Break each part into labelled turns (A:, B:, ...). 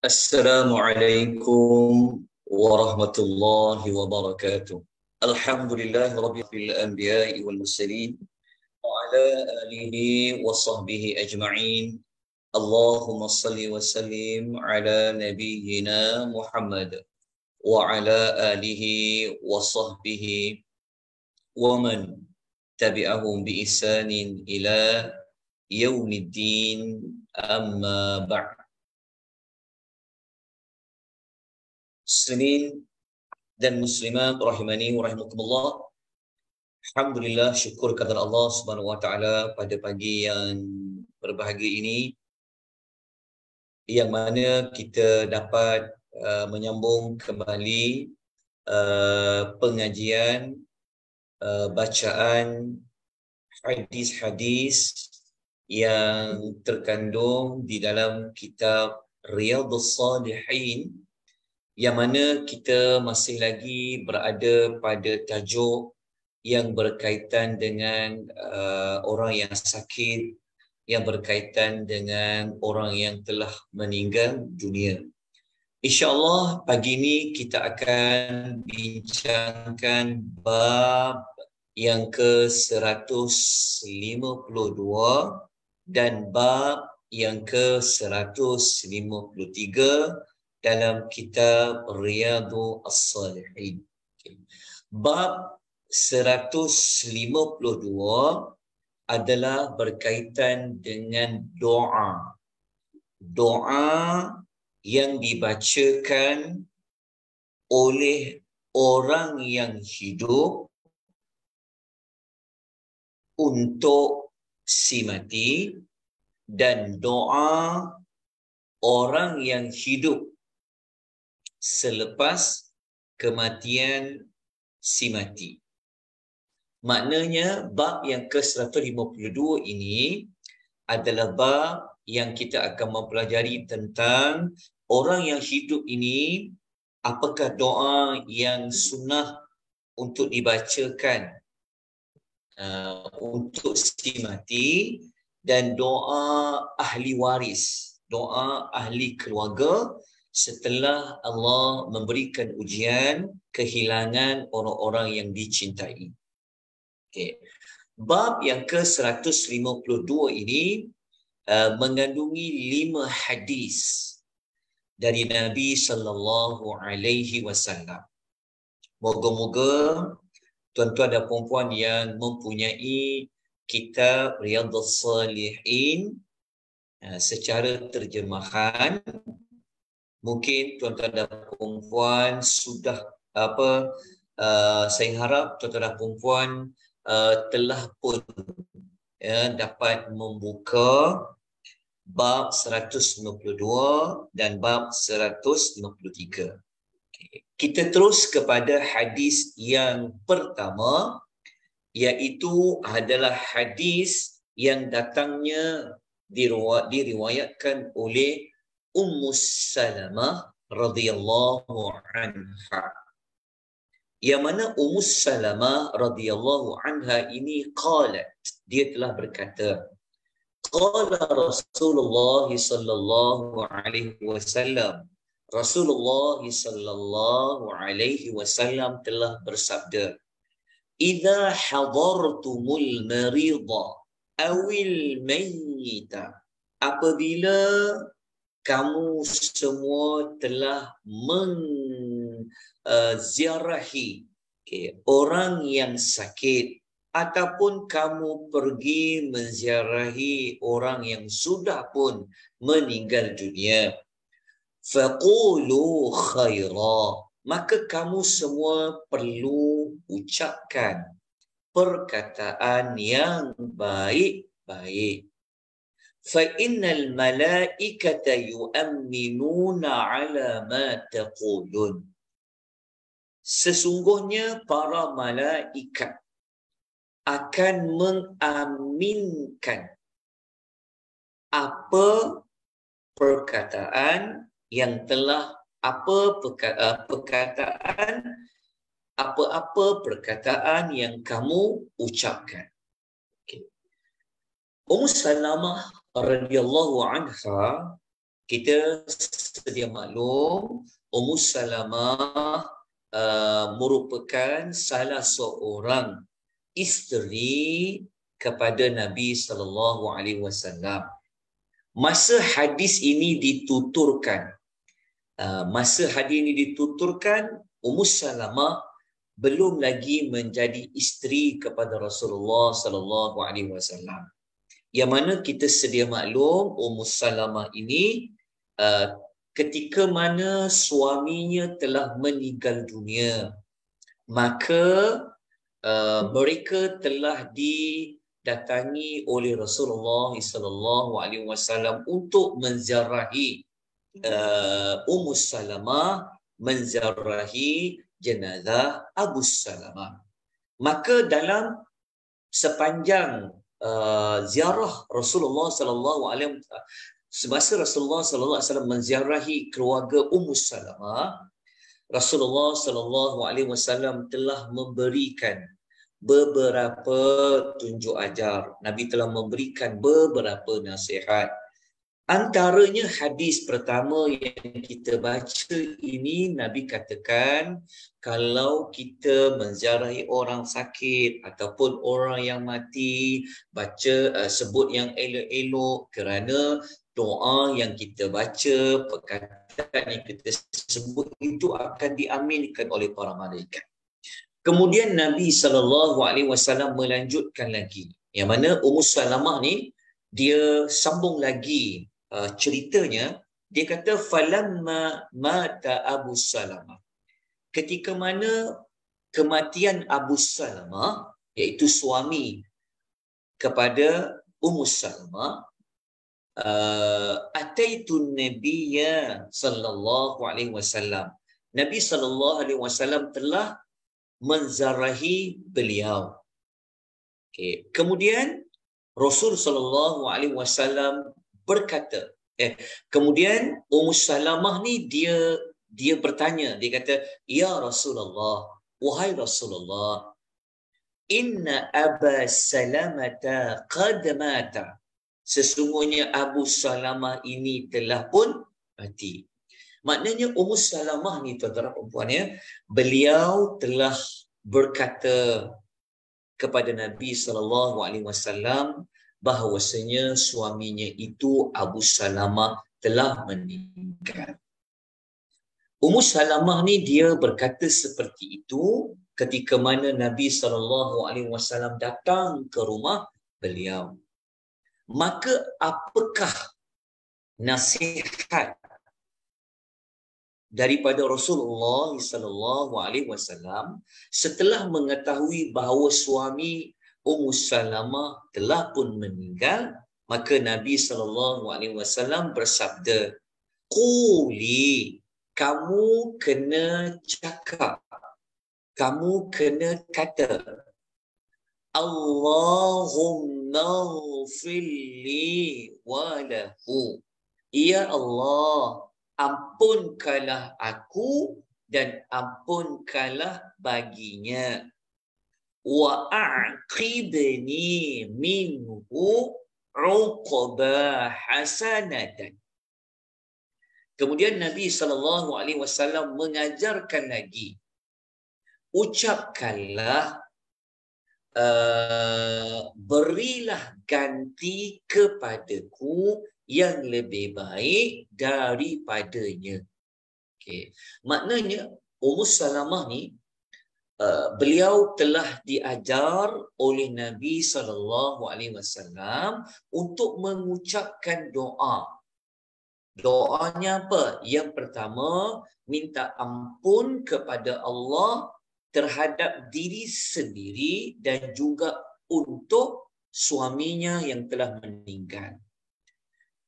A: Assalamualaikum warahmatullahi wabarakatuh. Alhamdulillah rabbil anbiya'i wal mursalin wa ala alihi wa sahbihi ajma'in. Allahumma salli wa sallim ala nabiyyina Muhammad wa ala alihi wa sahbihi wa man tabi'ahum bi ihsanin ila yaumiddin, amma ba'd. Muslimin dan muslimat rahimani wa rahimakumullah. Alhamdulillah, syukur kepada Allah Subhanahu wa taala pada pagi yang berbahagia ini, yang mana kita dapat menyambung kembali pengajian bacaan hadis-hadis yang terkandung di dalam kitab Riyadhus Shalihin, yang mana kita masih lagi berada pada tajuk yang berkaitan dengan orang yang sakit, yang berkaitan dengan orang yang telah meninggal dunia. InsyaAllah pagi ini kita akan bincangkan bab yang ke-152 dan bab yang ke-153 dalam kitab Riyadhus Shalihin. Bab 152 adalah berkaitan dengan doa. Doa yang dibacakan oleh orang yang hidup untuk si mati, dan doa orang yang hidup selepas kematian si mati. Maknanya bab yang ke-152 ini adalah bab yang kita akan mempelajari tentang orang yang hidup ini, apakah doa yang sunnah untuk dibacakan untuk si mati, dan doa ahli waris, doa ahli keluarga setelah Allah memberikan ujian kehilangan orang-orang yang dicintai. Okay. Bab yang ke-152 ini mengandungi 5 hadis dari Nabi sallallahu alaihi wasallam. Moga-moga tuan-tuan dan puan-puan yang mempunyai kitab Riyadhus Shalihin secara terjemahan, mungkin tuan-tuan dan perempuan sudah saya harap tuan-tuan dan perempuan telah pun dapat membuka bab 152 dan bab 153. Kita terus kepada hadis yang pertama, iaitu adalah hadis yang datangnya diriwayatkan oleh Ummu Salamah radhiyallahu anha. Yang mana Ummu Salamah radhiyallahu anha ini qalat, dia telah berkata, qala Rasulullah sallallahu alaihi wasallam, Rasulullah sallallahu alaihi wasallam telah bersabda, idza hadartumul marida awil mayyita, apabila kamu semua telah menziarahi orang yang sakit, ataupun kamu pergi menziarahi orang yang sudah pun meninggal dunia, faqulu khaira, maka kamu semua perlu ucapkan perkataan yang baik-baik. فَإِنَّ الْمَلَائِكَةَ يُؤَمِّنُونَ عَلَى مَا تَقُولُونَ, sesungguhnya para malaikat akan mengaminkan apa perkataan yang telah apa-apa perkataan yang kamu ucapkan. Ummu Salamah radhiyallahu anha, kita sedia maklum, Ummu Salamah merupakan salah seorang isteri kepada Nabi sallallahu alaihi wasallam. Masa hadis ini dituturkan, Ummu Salamah belum lagi menjadi isteri kepada Rasulullah sallallahu alaihi wasallam. Yang mana kita sedia maklum Ummu Salamah ini ketika mana suaminya telah meninggal dunia, maka mereka telah didatangi oleh Rasulullah sallallahu alaihi wasallam untuk menziarahi Ummu Salamah, menziarahi jenazah Abu Salamah. Maka dalam sepanjang ziarah Rasulullah sallallahu alaihi wasallam, semasa Rasulullah sallallahu alaihi wasallam menziarahi keluarga Ummu Salamah, Rasulullah sallallahu alaihi wasallam telah memberikan beberapa tunjuk ajar. Nabi telah memberikan beberapa nasihat. Antaranya hadis pertama yang kita baca ini, Nabi katakan kalau kita menziarahi orang sakit ataupun orang yang mati, sebut yang elok-elok, kerana doa yang kita baca, perkataan yang kita sebut itu akan diaminkan oleh para malaikat. Kemudian Nabi SAW melanjutkan lagi, yang mana Ummu Salamah ni dia sambung lagi ceritanya. Dia kata falamma mata Abu Salamah, ketika mana kematian Abu Salamah, iaitu suami kepada Ummu Salamah, ataitun nabiyya sallallahu alaihi wasallam, Nabi sallallahu alaihi wasallam telah menziarahi beliau. Okay. Kemudian Rasul sallallahu alaihi wasallam berkata, kemudian Ummu Salamah ni dia bertanya, dia kata, ya Rasulullah, wahai Rasulullah, inna Aba Salamata qad mata, sesungguhnya Abu Salamah ini telah pun mati. Maknanya Ummu Salamah ni, tuan-tuan dan puan ya, beliau telah berkata kepada Nabi SAW bahawasanya suaminya itu Abu Salamah telah meninggal. Ummu Salamah ni dia berkata seperti itu ketika mana Nabi SAW datang ke rumah beliau. Maka apakah nasihat daripada Rasulullah SAW setelah mengetahui bahawa suami Ummu Salamah telah pun meninggal? Maka Nabi SAW bersabda, quli, kamu kena cakap, kamu kena kata, Allahumma ghfirli walahu, ya Allah, ampunkanlah aku dan ampunkanlah baginya, wa a'qibni minhu uqba hasanatan. Kemudian Nabi SAW mengajarkan lagi, ucapkanlah, berilah ganti kepadaku yang lebih baik daripadanya. Okay. Maknanya Ummu Salamah ni beliau telah diajar oleh Nabi SAW untuk mengucapkan doa. Doanya apa? Yang pertama, minta ampun kepada Allah terhadap diri sendiri dan juga untuk suaminya yang telah meninggal.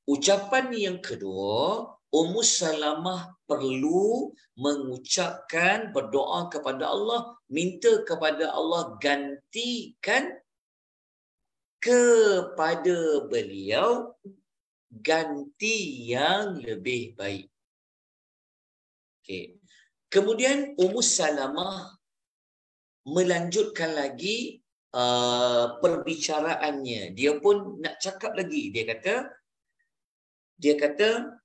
A: Ucapan yang kedua, Ummu Salamah perlu mengucapkan, berdoa kepada Allah, minta kepada Allah gantikan kepada beliau ganti yang lebih baik. Okay. Kemudian Ummu Salamah melanjutkan lagi perbicaraannya. Dia pun nak cakap lagi. Dia kata,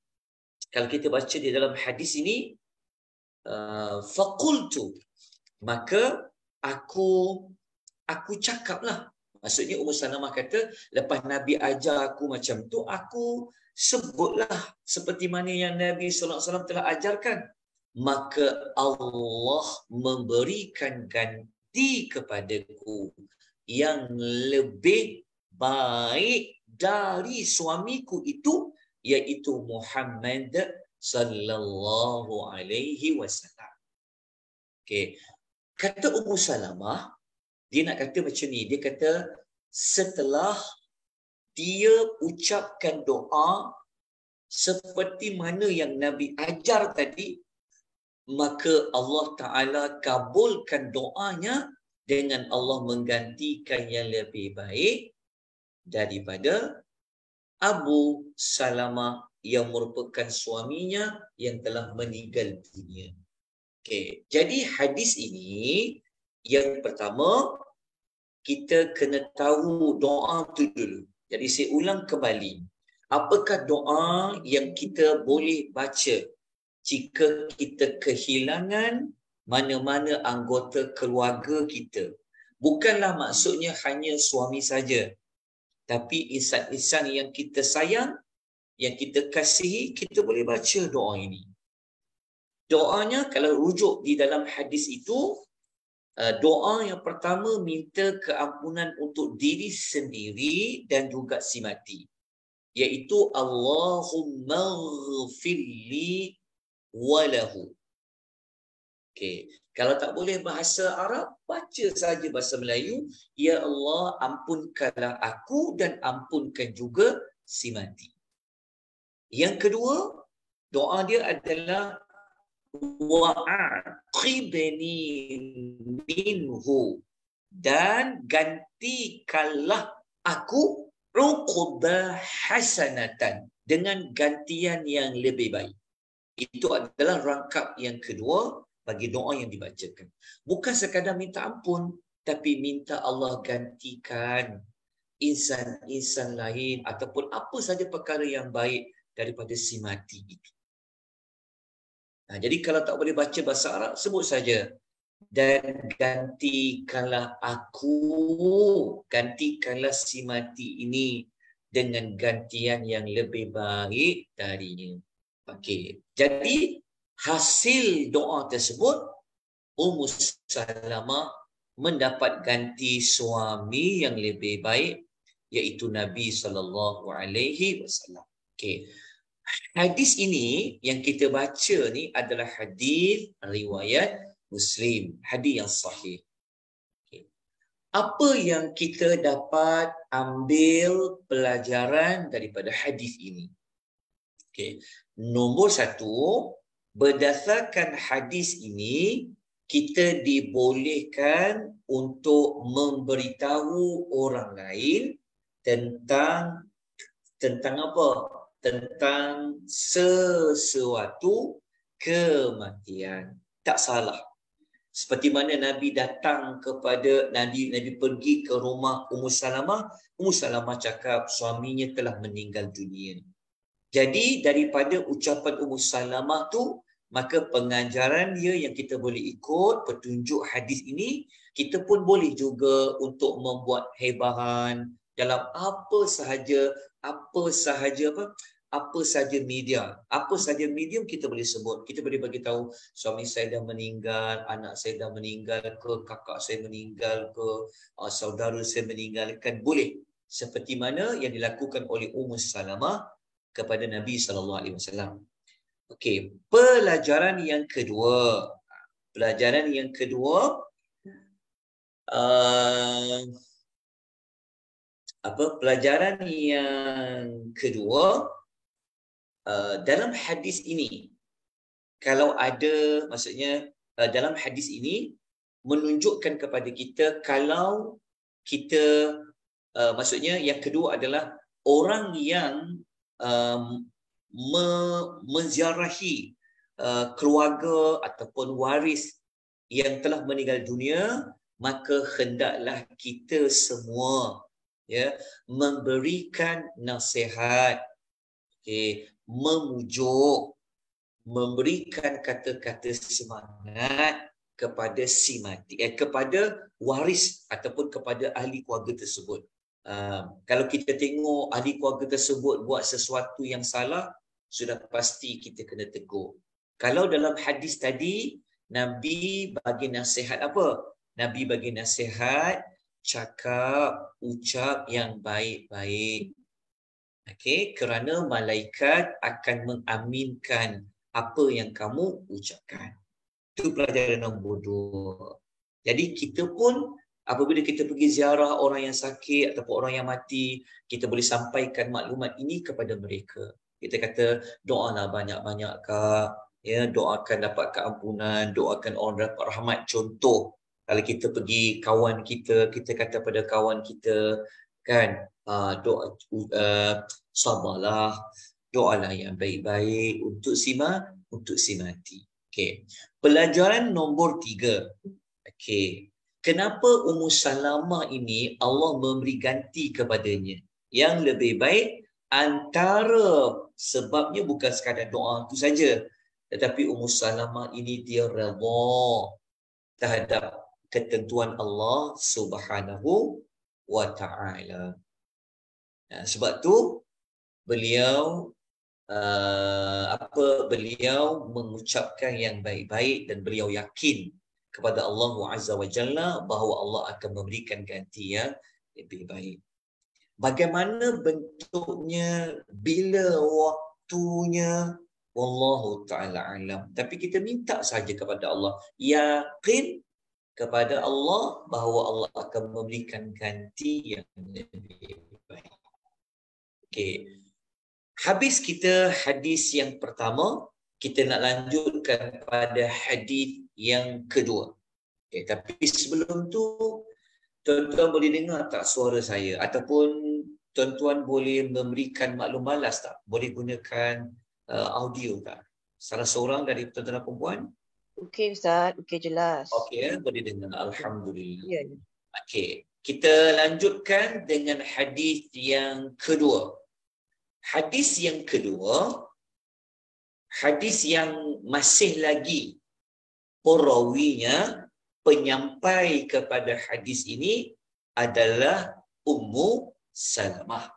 A: Kalau kita baca di dalam hadis ini, faqultu, maka aku cakaplah. Maksudnya Ummu Salamah kata, lepas Nabi ajar aku macam tu, aku sebutlah seperti mana yang Nabi SAW telah ajarkan. Maka Allah memberikan ganti kepadaku yang lebih baik dari suamiku itu, iaitu Muhammad sallallahu alaihi wasallam. Okey. Kata Ummu Salamah, dia nak kata macam ni. Dia kata setelah dia ucapkan doa seperti mana yang Nabi ajar tadi, maka Allah Ta'ala kabulkan doanya dengan Allah menggantikan yang lebih baik daripada Abu Salamah yang merupakan suaminya yang telah meninggal dunia. Okay. Jadi hadis ini, yang pertama, kita kena tahu doa tu dulu. Jadi saya ulang kembali. Apakah doa yang kita boleh baca jika kita kehilangan mana-mana anggota keluarga kita? Bukanlah maksudnya hanya suami saja, tapi insan-insan yang kita sayang, yang kita kasihi, kita boleh baca doa ini. Doanya kalau rujuk di dalam hadis itu, doa yang pertama minta keampunan untuk diri sendiri dan juga si mati, iaitu Allahumma ghfirli walahu. Okey, kalau tak boleh bahasa Arab, baca saja bahasa Melayu, ya Allah ampunkanlah aku dan ampunkan juga si mati. Yang kedua, doa dia adalah wa'aqibni minhu, dan gantikanlah aku uqba hasanatan, dengan gantian yang lebih baik. Itu adalah rangkap yang kedua bagi doa yang dibacakan. Bukan sekadar minta ampun, tapi minta Allah gantikan insan-insan lain ataupun apa saja perkara yang baik daripada si mati itu. Nah, jadi kalau tak boleh baca bahasa Arab, sebut saja, dan gantikanlah aku, gantikanlah si mati ini dengan gantian yang lebih baik darinya. Okey. Jadi hasil doa tersebut, Ummu Salamah mendapat ganti suami yang lebih baik, iaitu Nabi SAW. Okey. Hadis ini yang kita baca ni adalah hadis riwayat Muslim, hadis yang sahih. Okay. Apa yang kita dapat ambil pelajaran daripada hadis ini? Okay. Nombor satu, berdasarkan hadis ini, kita dibolehkan untuk memberitahu orang lain tentang apa? Tentang sesuatu kematian. Tak salah. Seperti mana Nabi datang kepada Nabi pergi ke rumah Ummu Salamah, Ummu Salamah cakap suaminya telah meninggal dunia. Jadi daripada ucapan Ummu Salamah tu, maka pengajaran dia yang kita boleh ikut, petunjuk hadis ini, kita pun boleh juga untuk membuat hebahan dalam apa sahaja medium kita boleh sebut. Kita boleh bagi tahu suami saya dah meninggal, anak saya dah meninggal ke, kakak saya meninggal ke, saudara saya meninggal, kan boleh. Seperti mana yang dilakukan oleh Ummu Salamah kepada Nabi SAW. Okey, pelajaran yang kedua. Pelajaran yang kedua, dalam hadis ini, kalau ada, maksudnya dalam hadis ini menunjukkan kepada kita kalau kita, maksudnya yang kedua adalah orang yang menziarahi keluarga ataupun waris yang telah meninggal dunia, maka hendaklah kita semua memberikan nasihat, memujuk memberikan kata-kata semangat kepada si mati, kepada waris ataupun kepada ahli keluarga tersebut. Kalau kita tengok ahli keluarga tersebut buat sesuatu yang salah, sudah pasti kita kena tegur. Kalau dalam hadis tadi, Nabi bagi nasihat apa? Nabi bagi nasihat, cakap, ucap yang baik-baik. Okey, kerana malaikat akan mengaminkan apa yang kamu ucapkan. Itu pelajaran nombor 2. Jadi kita pun apabila kita pergi ziarah orang yang sakit ataupun orang yang mati, kita boleh sampaikan maklumat ini kepada mereka. Kita kata, doalah banyak-banyak Kak. Ya, doakan dapat keampunan, doakan orang dapat rahmat. Contoh, kalau kita pergi kawan kita, kita kata pada kawan kita, kan, doa, sabarlah, doalah yang baik-baik untuk si mati. Okey. Pelajaran nombor 3. Okey. Kenapa Ummu Salamah ini Allah memberi ganti kepadanya yang lebih baik? Antara sebabnya bukan sekadar doa itu saja, tetapi Ummu Salamah ini dia redha terhadap ketentuan Allah Subhanahu wa taala. Sebab tu beliau beliau mengucapkan yang baik-baik dan beliau yakin kepada Allah Azza wa Jalla bahawa Allah akan memberikan ganti yang lebih baik. Bagaimana bentuknya, bila waktunya, wallahu ta'ala alam. Tapi kita minta saja kepada Allah, yakin kepada Allah bahawa Allah akan memberikan ganti yang lebih baik. Okey. Habis kita hadis yang pertama, kita nak lanjutkan pada hadis yang kedua. Okay, tapi sebelum tu, tuan-tuan boleh dengar tak suara saya? Ataupun tuan-tuan boleh memberikan maklum balas tak? Boleh gunakan audio tak? Salah seorang dari tuan-tuan dan perempuan?
B: Okey Ustaz, okey jelas.
A: Okey, boleh dengar. Alhamdulillah.
B: Ya.
A: Okey, kita lanjutkan dengan hadis yang kedua. Hadis yang kedua, hadis yang masih lagi perawinya, penyampai kepada hadis ini adalah Ummu Salamah.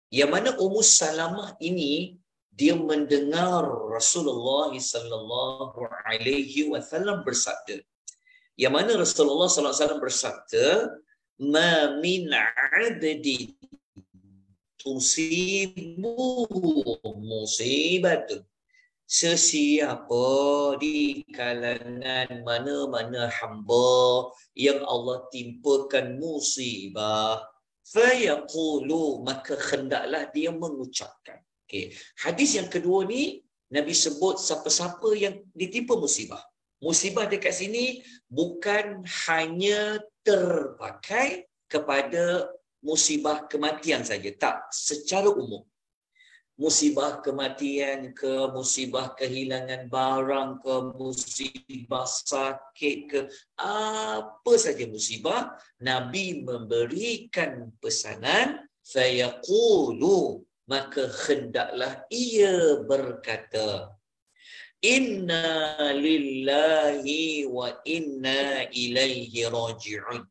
A: Yang mana Ummu Salamah ini dia mendengar Rasulullah sallallahu alaihi wasallam bersabda. Yang mana Rasulullah sallallahu alaihi wasallam bersabda, "Ma min 'abdin tusibu musibatun." Sesiapa di kalangan mana-mana hamba yang Allah timpakan musibah, fayaqulu, maka hendaklah dia mengucapkan. Okey, hadis yang kedua ni Nabi sebut siapa-siapa yang ditimpa musibah. Musibah dekat sini bukan hanya terpakai kepada musibah kematian saja, tak, secara umum. Musibah kematian ke, musibah kehilangan barang ke, musibah sakit ke, apa saja musibah, Nabi memberikan pesanan, fayaqulu, maka hendaklah ia berkata, inna lillahi wa inna ilaihi raji'un.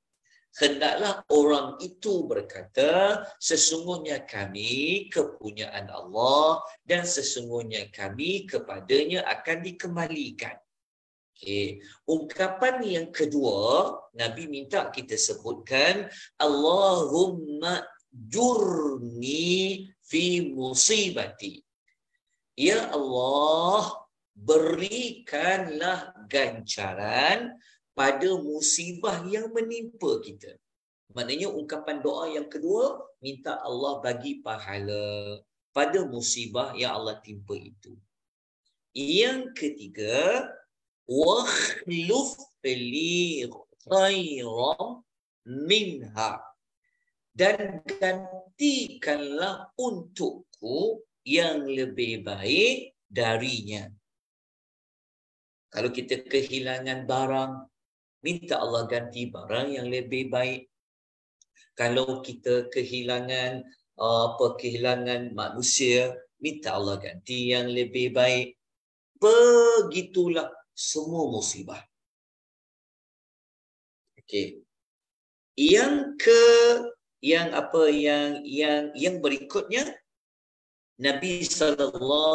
A: Hendaklah orang itu berkata, sesungguhnya kami kepunyaan Allah dan sesungguhnya kami kepadanya akan dikembalikan. Okay. Ungkapan yang kedua, Nabi minta kita sebutkan, Allahumma jurni fi musibati. Ya Allah, berikanlah ganjaran pada musibah yang menimpa kita. Maknanya ungkapan doa yang kedua, minta Allah bagi pahala pada musibah yang Allah timpa itu. Yang ketiga, wakhluf li khairan minha, dan gantikanlah untukku yang lebih baik darinya. Kalau kita kehilangan barang, minta Allah ganti barang yang lebih baik. Kalau kita kehilangan kehilangan manusia, minta Allah ganti yang lebih baik. begitulah semua musibah. Okey. Yang berikutnya, Nabi SAW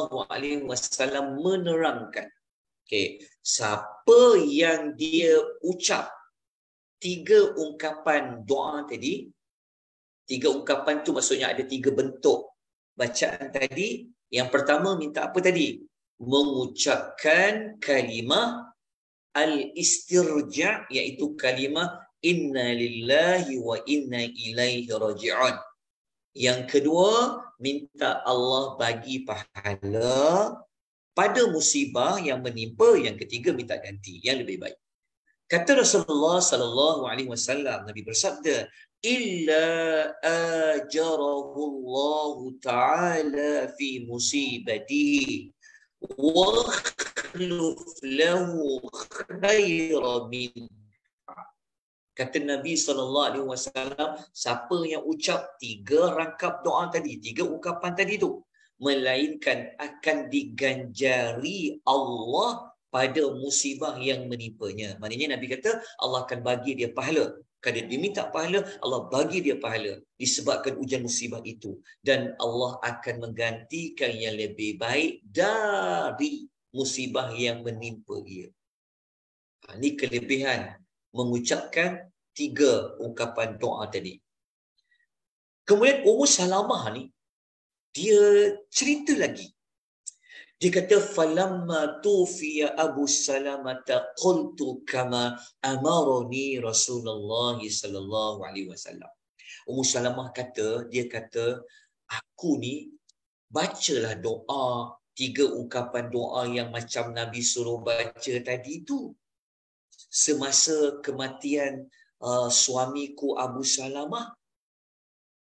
A: menerangkan, okey, siapa yang dia ucap 3 ungkapan doa tadi, 3 ungkapan tu maksudnya ada 3 bentuk bacaan tadi. Yang pertama minta apa tadi? Mengucapkan kalimah al-istirja', iaitu kalimah inna lillahi wa inna ilaihi raji'un. Yang kedua, minta Allah bagi pahala pada musibah yang menimpa. Yang ketiga, minta ganti yang lebih baik. Kata Rasulullah sallallahu alaihi wasallam, Nabi bersabda, illa ajarahu Allah taala fi musibatihi wa akhluf lahu khairan min. Kata Nabi SAW, siapa yang ucap 3 rangkap doa tadi, 3 ungkapan tadi tu, melainkan akan diganjari Allah pada musibah yang menipanya. Maknanya Nabi kata Allah akan bagi dia pahala. Kalau dia minta pahala, Allah bagi dia pahala disebabkan ujian musibah itu. Dan Allah akan menggantikan yang lebih baik dari musibah yang menimpa dia. Ini kelebihan mengucapkan 3 ungkapan doa tadi. Kemudian Ummu Salamah ni, dia cerita lagi. Dia kata, falamma tufiya Abu Salamah qultu kama amarani Rasulullah sallallahu alaihi wasallam. Ummu Salamah kata, dia kata, aku ni bacalah doa, 3 ungkapan doa yang macam Nabi suruh baca tadi tu semasa kematian suamiku Abu Salamah,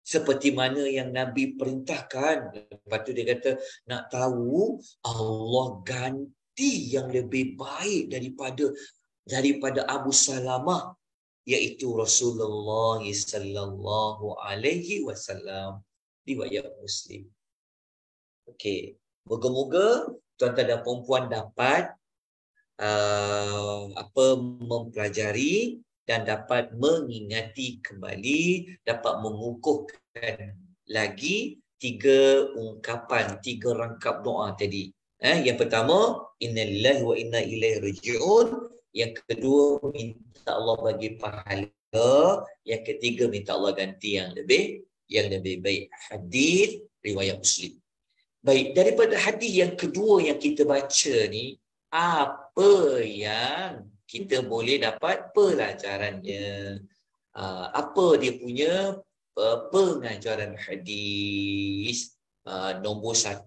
A: seperti mana yang Nabi perintahkan. Lepas tu dia kata, nak tahu, Allah ganti yang lebih baik daripada Abu Salamah, iaitu Rasulullah sallallahu alaihi wasallam. Riwayat Muslim. Okey, moga-moga tuan-tuan dan puan-puan dapat mempelajari dan dapat mengingati kembali, dapat mengukuhkan lagi 3 ungkapan, 3 rangkap doa tadi. Yang pertama, innalillahi wa inna ilaihi raji'un. Yang kedua, minta Allah bagi pahala. Yang ketiga, minta Allah ganti yang lebih baik. Hadis riwayat Muslim. Baik, daripada hadis yang kedua yang kita baca ni, apa yang kita boleh dapat pelajarannya? Apa dia punya pengajaran hadis? Nombor 1,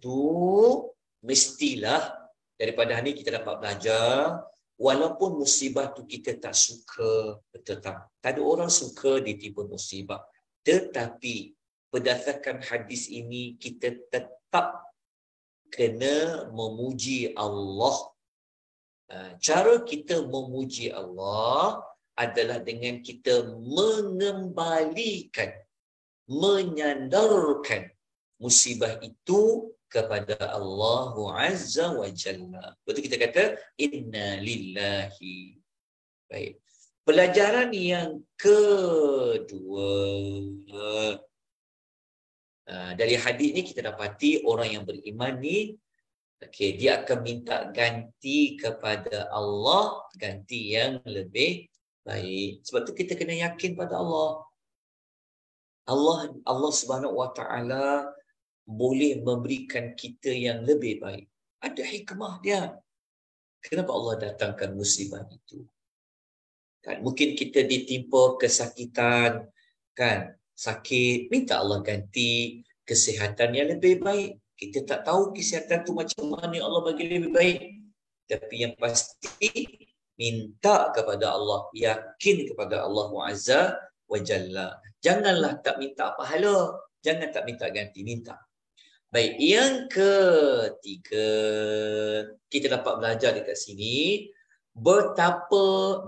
A: mestilah daripada hari kita dapat belajar, walaupun musibah tu kita tak suka, betul tak? Tak ada orang suka ditimpa musibah. Tetapi berdasarkan hadis ini, kita tetap kena memuji Allah. Cara kita memuji Allah adalah dengan kita mengembalikan, menyandarkan musibah itu kepada Allah Azza wa Jalla. Betul kita kata inna lillahi. Baik. Pelajaran yang kedua, dari hadis ni kita dapati orang yang beriman ni, okey, dia akan minta ganti kepada Allah, ganti yang lebih baik. Sebab tu kita kena yakin pada Allah. Allah Subhanahu wa taala boleh memberikan kita yang lebih baik. Ada hikmah dia. Kenapa Allah datangkan musibah itu? Kan mungkin kita ditimpa kesakitan, kan? Sakit, minta Allah ganti kesihatan yang lebih baik. Kita tak tahu kesihatan tu macam mana Allah bagi lebih baik. Tapi yang pasti, minta kepada Allah, yakin kepada Allah Azza wa Jalla. Janganlah tak minta pahala, jangan tak minta ganti, minta. Baik, yang ketiga, kita dapat belajar dekat sini betapa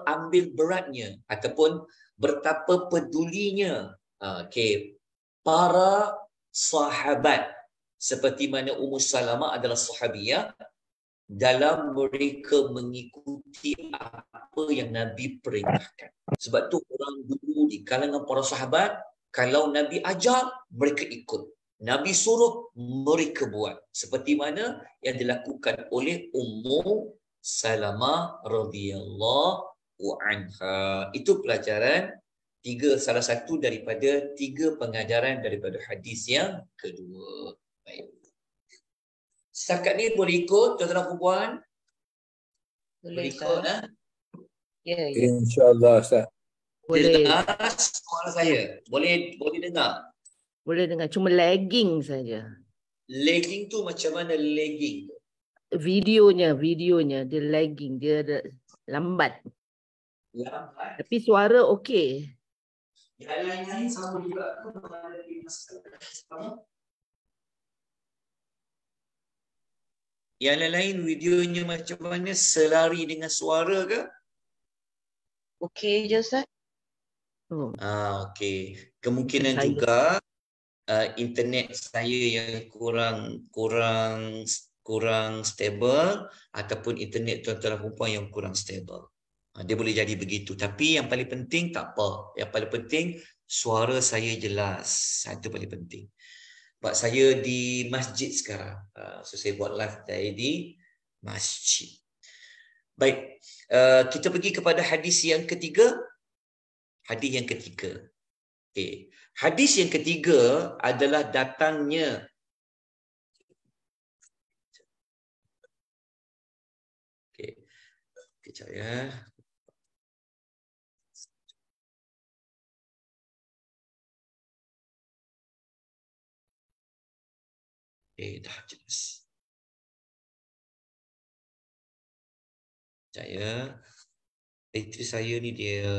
A: ambil beratnya ataupun betapa pedulinya para sahabat, seperti mana Ummu Salamah adalah sahabiyah, dalam mereka mengikuti apa yang Nabi perintahkan. Sebab tu orang dulu di kalangan para sahabat, kalau Nabi ajar, mereka ikut. Nabi suruh, mereka buat. Seperti mana yang dilakukan oleh Ummu Salamah radhiyallahu anha. Itu pelajaran salah satu daripada 3 pengajaran daripada hadis yang kedua. Baik. Setakat ni boleh ikut, tuan-tuan dan puan? Boleh ikut,
B: Ya,
C: InsyaAllah, Ustaz.
B: boleh.
A: Jelas suara saya? Boleh dengar?
B: Boleh dengar, cuma lagging saja.
A: Lagging tu macam mana lagging?
B: Videonya dia lagging, dia ada lambat.
A: Lambat.
B: Tapi suara okey.
A: Yang lain-lain sama juga ke menghadapi masalah sama? Yang lain-lain videonya macam mana, selari dengan suara ke?
B: Okey je, Ustaz.
A: Okey. Kemungkinan
B: Saya.
A: juga internet saya yang kurang stable ataupun internet tuan-tuan dan puan yang kurang stable. Dia boleh jadi begitu. Tapi yang paling penting tak apa. Yang paling penting suara saya jelas. Itu paling penting. Sebab saya di masjid sekarang. So saya buat live dari di masjid. Baik. Kita pergi kepada hadis yang ketiga. Hadis yang ketiga. Okay. Hadis yang ketiga adalah datangnya kejap ya. Dah jelas. Kejap ya. Bateri saya ni dia.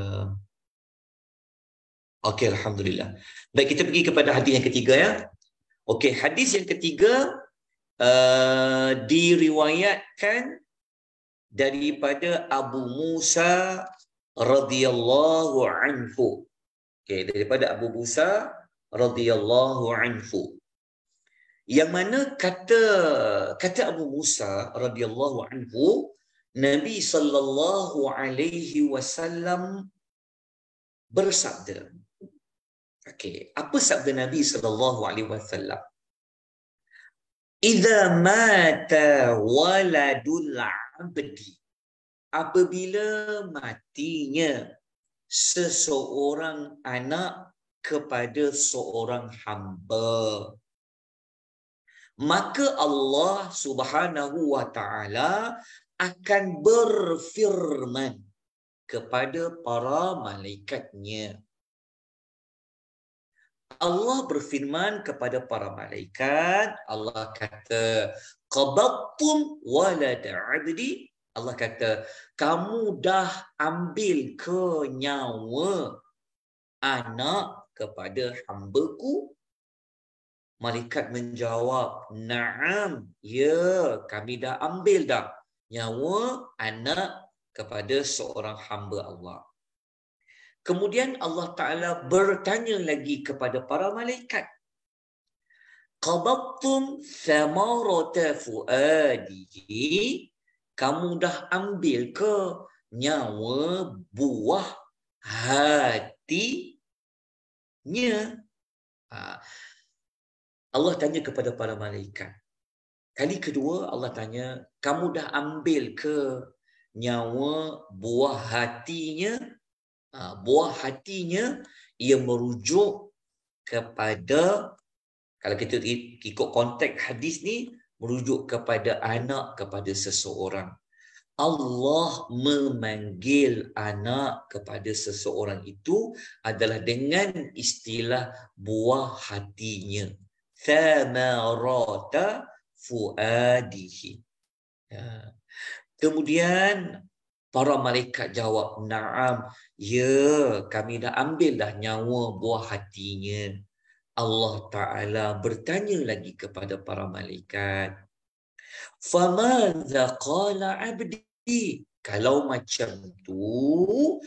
A: Okey, alhamdulillah. Baik, kita pergi kepada hadis yang ketiga ya. Okey, hadis yang ketiga diriwayatkan daripada Abu Musa radhiyallahu anhu. Okey, daripada Abu Musa radhiyallahu anhu. Yang mana kata Abu Musa radhiyallahu anhu, Nabi sallallahu alaihi wasallam bersabda. Okey, apa sabda Nabi sallallahu alaihi wasallam? Idza mata waladul abdi, apabila matinya seseorang anak kepada seorang hamba, maka Allah Subhanahu wa taala akan berfirman kepada para malaikatnya. Allah berfirman kepada para malaikat, Allah kata, qabattum walad abdi. Allah kata, kamu dah ambil ke nyawa anak kepada hamba-Ku? Malaikat menjawab, na'am, ya, kami dah ambil dah nyawa anak kepada seorang hamba Allah. Kemudian Allah Ta'ala bertanya lagi kepada para malaikat. Qabattum thamarata fuadihi. Kamu dah ambil ke nyawa buah hatinya? Allah tanya kepada para malaikat. Kali kedua Allah tanya, kamu dah ambil ke nyawa buah hatinya? Buah hatinya ia merujuk kepada, kalau kita ikut konteks hadis ni, merujuk kepada anak kepada seseorang. Allah memanggil anak kepada seseorang itu adalah dengan istilah buah hatinya. Thamarata fuadihi. Kemudian para malaikat jawab, na'am, ya, kami dah ambil dah nyawa buah hatinya. Allah Ta'ala bertanya lagi kepada para malaikat, famadza qala abdi? Kalau macam tu,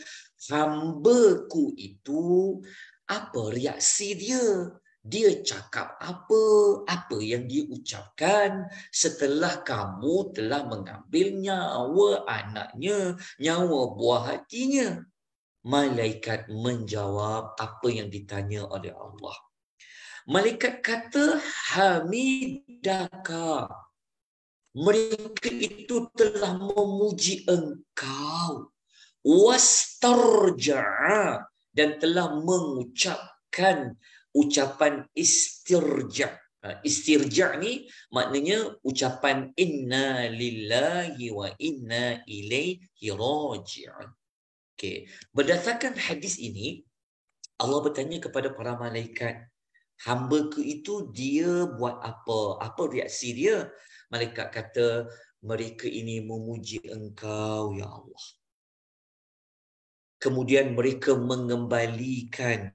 A: hamba-Ku itu, apa reaksi dia Dia cakap apa yang dia ucapkan setelah kamu telah mengambil nyawa anaknya, nyawa buah hatinya. Malaikat menjawab apa yang ditanya oleh Allah. Malaikat kata, hamidaka. Mereka itu telah memuji engkau. Wastarja'a, dan telah mengucapkan ucapan istirja. Istirja ni maknanya ucapan inna lillahi wa inna ilaihi raji'un. Okey, berdasarkan hadis ini Allah bertanya kepada para malaikat, hamba-Ku itu dia buat apa? Apa reaksi dia? Malaikat kata, mereka ini memuji engkau ya Allah. Kemudian mereka mengembalikan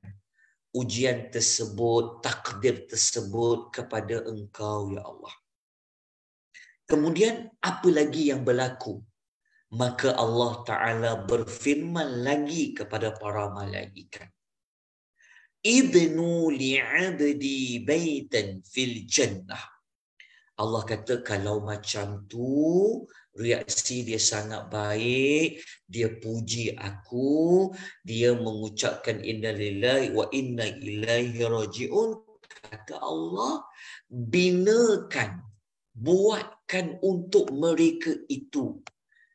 A: ujian tersebut, takdir tersebut kepada engkau ya Allah. Kemudian apa lagi yang berlaku? Maka Allah Ta'ala berfirman lagi kepada para malaikat. Ibnu li'abdi baitan fil jannah. Allah kata kalau macam tu, reaksi dia sangat baik, dia puji aku, dia mengucapkan inna lillahi wa inna ilaihi raji'un, kata Allah, binakan, buatkan untuk mereka itu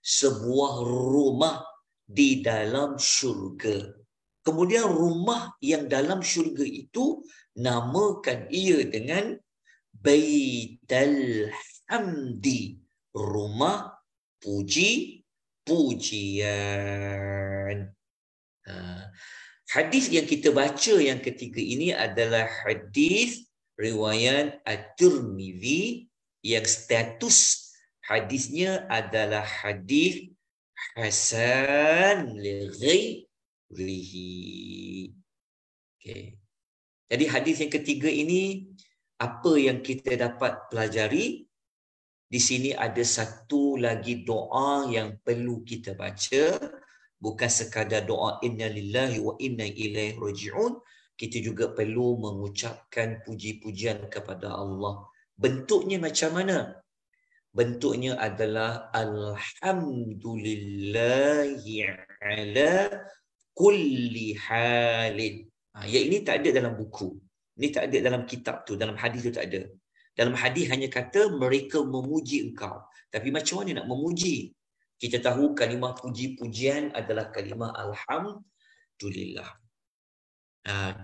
A: sebuah rumah di dalam syurga. Kemudian rumah yang dalam syurga itu namakan ia dengan Baitul Hamdi, rumah pujian. Hadis yang kita baca yang ketiga ini adalah hadis riwayat At-Tirmizi yang status hadisnya adalah hadis hasan li ghairihi. Okey. Jadi hadis yang ketiga ini, apa yang kita dapat pelajari? Di sini ada satu lagi doa yang perlu kita baca. Bukan sekadar doa inna lillahi wa inna ilaihi raji'un. Kita juga perlu mengucapkan puji-pujian kepada Allah. Bentuknya macam mana? Bentuknya adalah alhamdulillahi ala kulli halin. Yang ini tak ada dalam buku. Ini tak ada dalam kitab tu, dalam hadis tu tak ada. Dalam hadis hanya kata mereka memuji engkau. Tapi macam mana nak memuji? Kita tahu kalimah puji-pujian adalah kalimah alhamdulillah.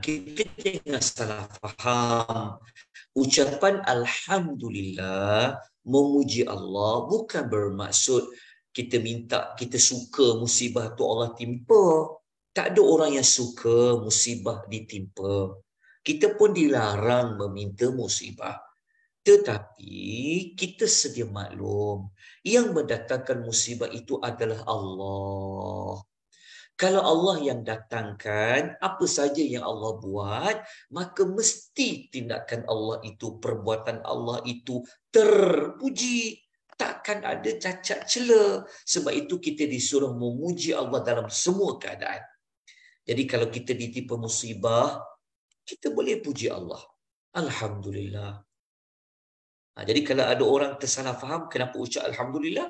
A: Kita jangan salah faham. Ucapan alhamdulillah, memuji Allah bukan bermaksud kita minta, kita suka musibah tu Allah timpa. Tak ada orang yang suka musibah ditimpa. Kita pun dilarang meminta musibah. Tetapi kita sedia maklum, yang mendatangkan musibah itu adalah Allah. Kalau Allah yang datangkan, apa saja yang Allah buat, maka mesti tindakan Allah itu, perbuatan Allah itu terpuji. Takkan ada cacat cela. Sebab itu kita disuruh memuji Allah dalam semua keadaan. Jadi kalau kita ditimpa musibah, kita boleh puji Allah. Alhamdulillah. Jadi kalau ada orang tersalah faham kenapa ucap Alhamdulillah,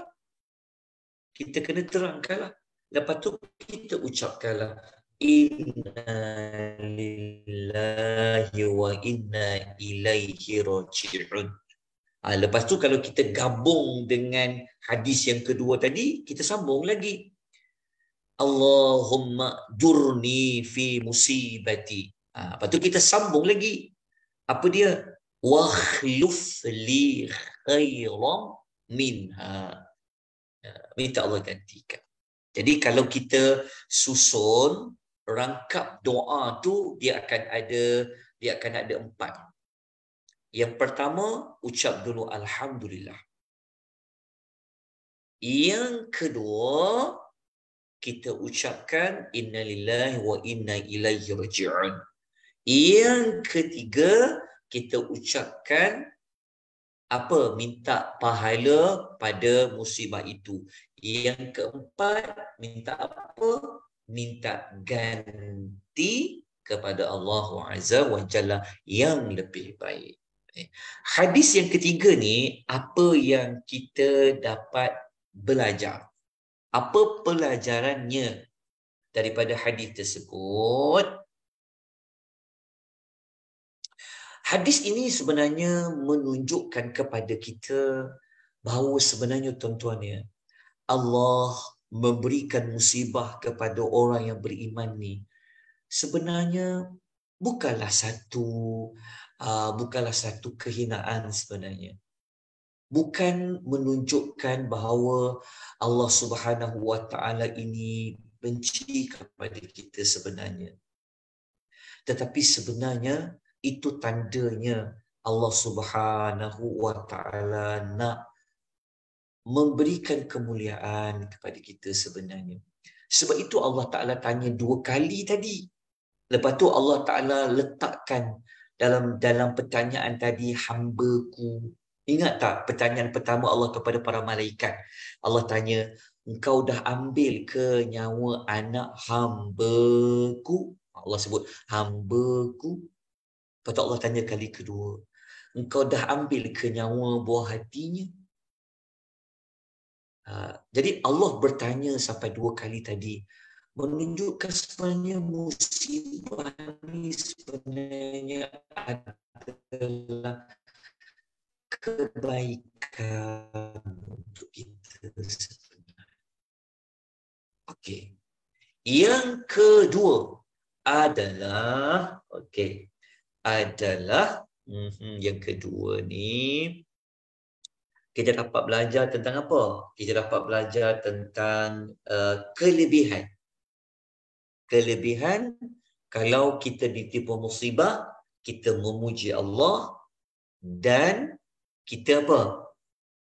A: kita kena terangkanlah. Lepas tu kita ucapkanlah inna lillahi wa inna ilaihi raji'un. Lepas tu kalau kita gabung dengan hadis yang kedua tadi, kita sambung lagi. Allahumma jurni fi musibati. Lepas tu kita sambung lagi. Apa dia? Wa khluf li khairan minha. Minta Allah gantikan. Jadi kalau kita susun rangkap doa tu, dia akan ada 4. Yang pertama, ucap dulu alhamdulillah. Yang kedua, kita ucapkan inna lillahi wa inna ilaihi raji'un. Yang ketiga, kita ucapkan apa? Minta pahala pada musibah itu. Yang keempat, minta apa? Minta ganti kepada Allah Azza wa Jalla yang lebih baik. Hadis yang ketiga ni, apa yang kita dapat belajar? Apa pelajarannya daripada hadis tersebut? Hadis ini sebenarnya menunjukkan kepada kita bahawa sebenarnya tuan-tuan, Allah memberikan musibah kepada orang yang beriman ni sebenarnya bukanlah satu kehinaan sebenarnya. Bukan menunjukkan bahawa Allah Subhanahu wa taala ini benci kepada kita sebenarnya. Tetapi sebenarnya itu tandanya Allah Subhanahu wa taala nak memberikan kemuliaan kepada kita sebenarnya. Sebab itu Allah Ta'ala tanya 2 kali tadi. Lepas tu Allah Ta'ala letakkan dalam pertanyaan tadi, hamba-Ku. Ingat tak pertanyaan pertama Allah kepada para malaikat? Allah tanya, engkau dah ambil ke nyawa anak hamba-Ku? Allah sebut, hamba-Ku. Lepas tu Allah tanya kali kedua, engkau dah ambil ke nyawa buah hatinya? Jadi Allah bertanya sampai 2 kali tadi, menunjukkan sebenarnya musibah ini sebenarnya adalah kebaikan untuk kita sebenarnya. Okey. Yang kedua adalah yang kedua ni kita dapat belajar tentang apa? Kita dapat belajar tentang kelebihan. Kelebihan kalau kita ditipu musibah, kita memuji Allah dan kita apa?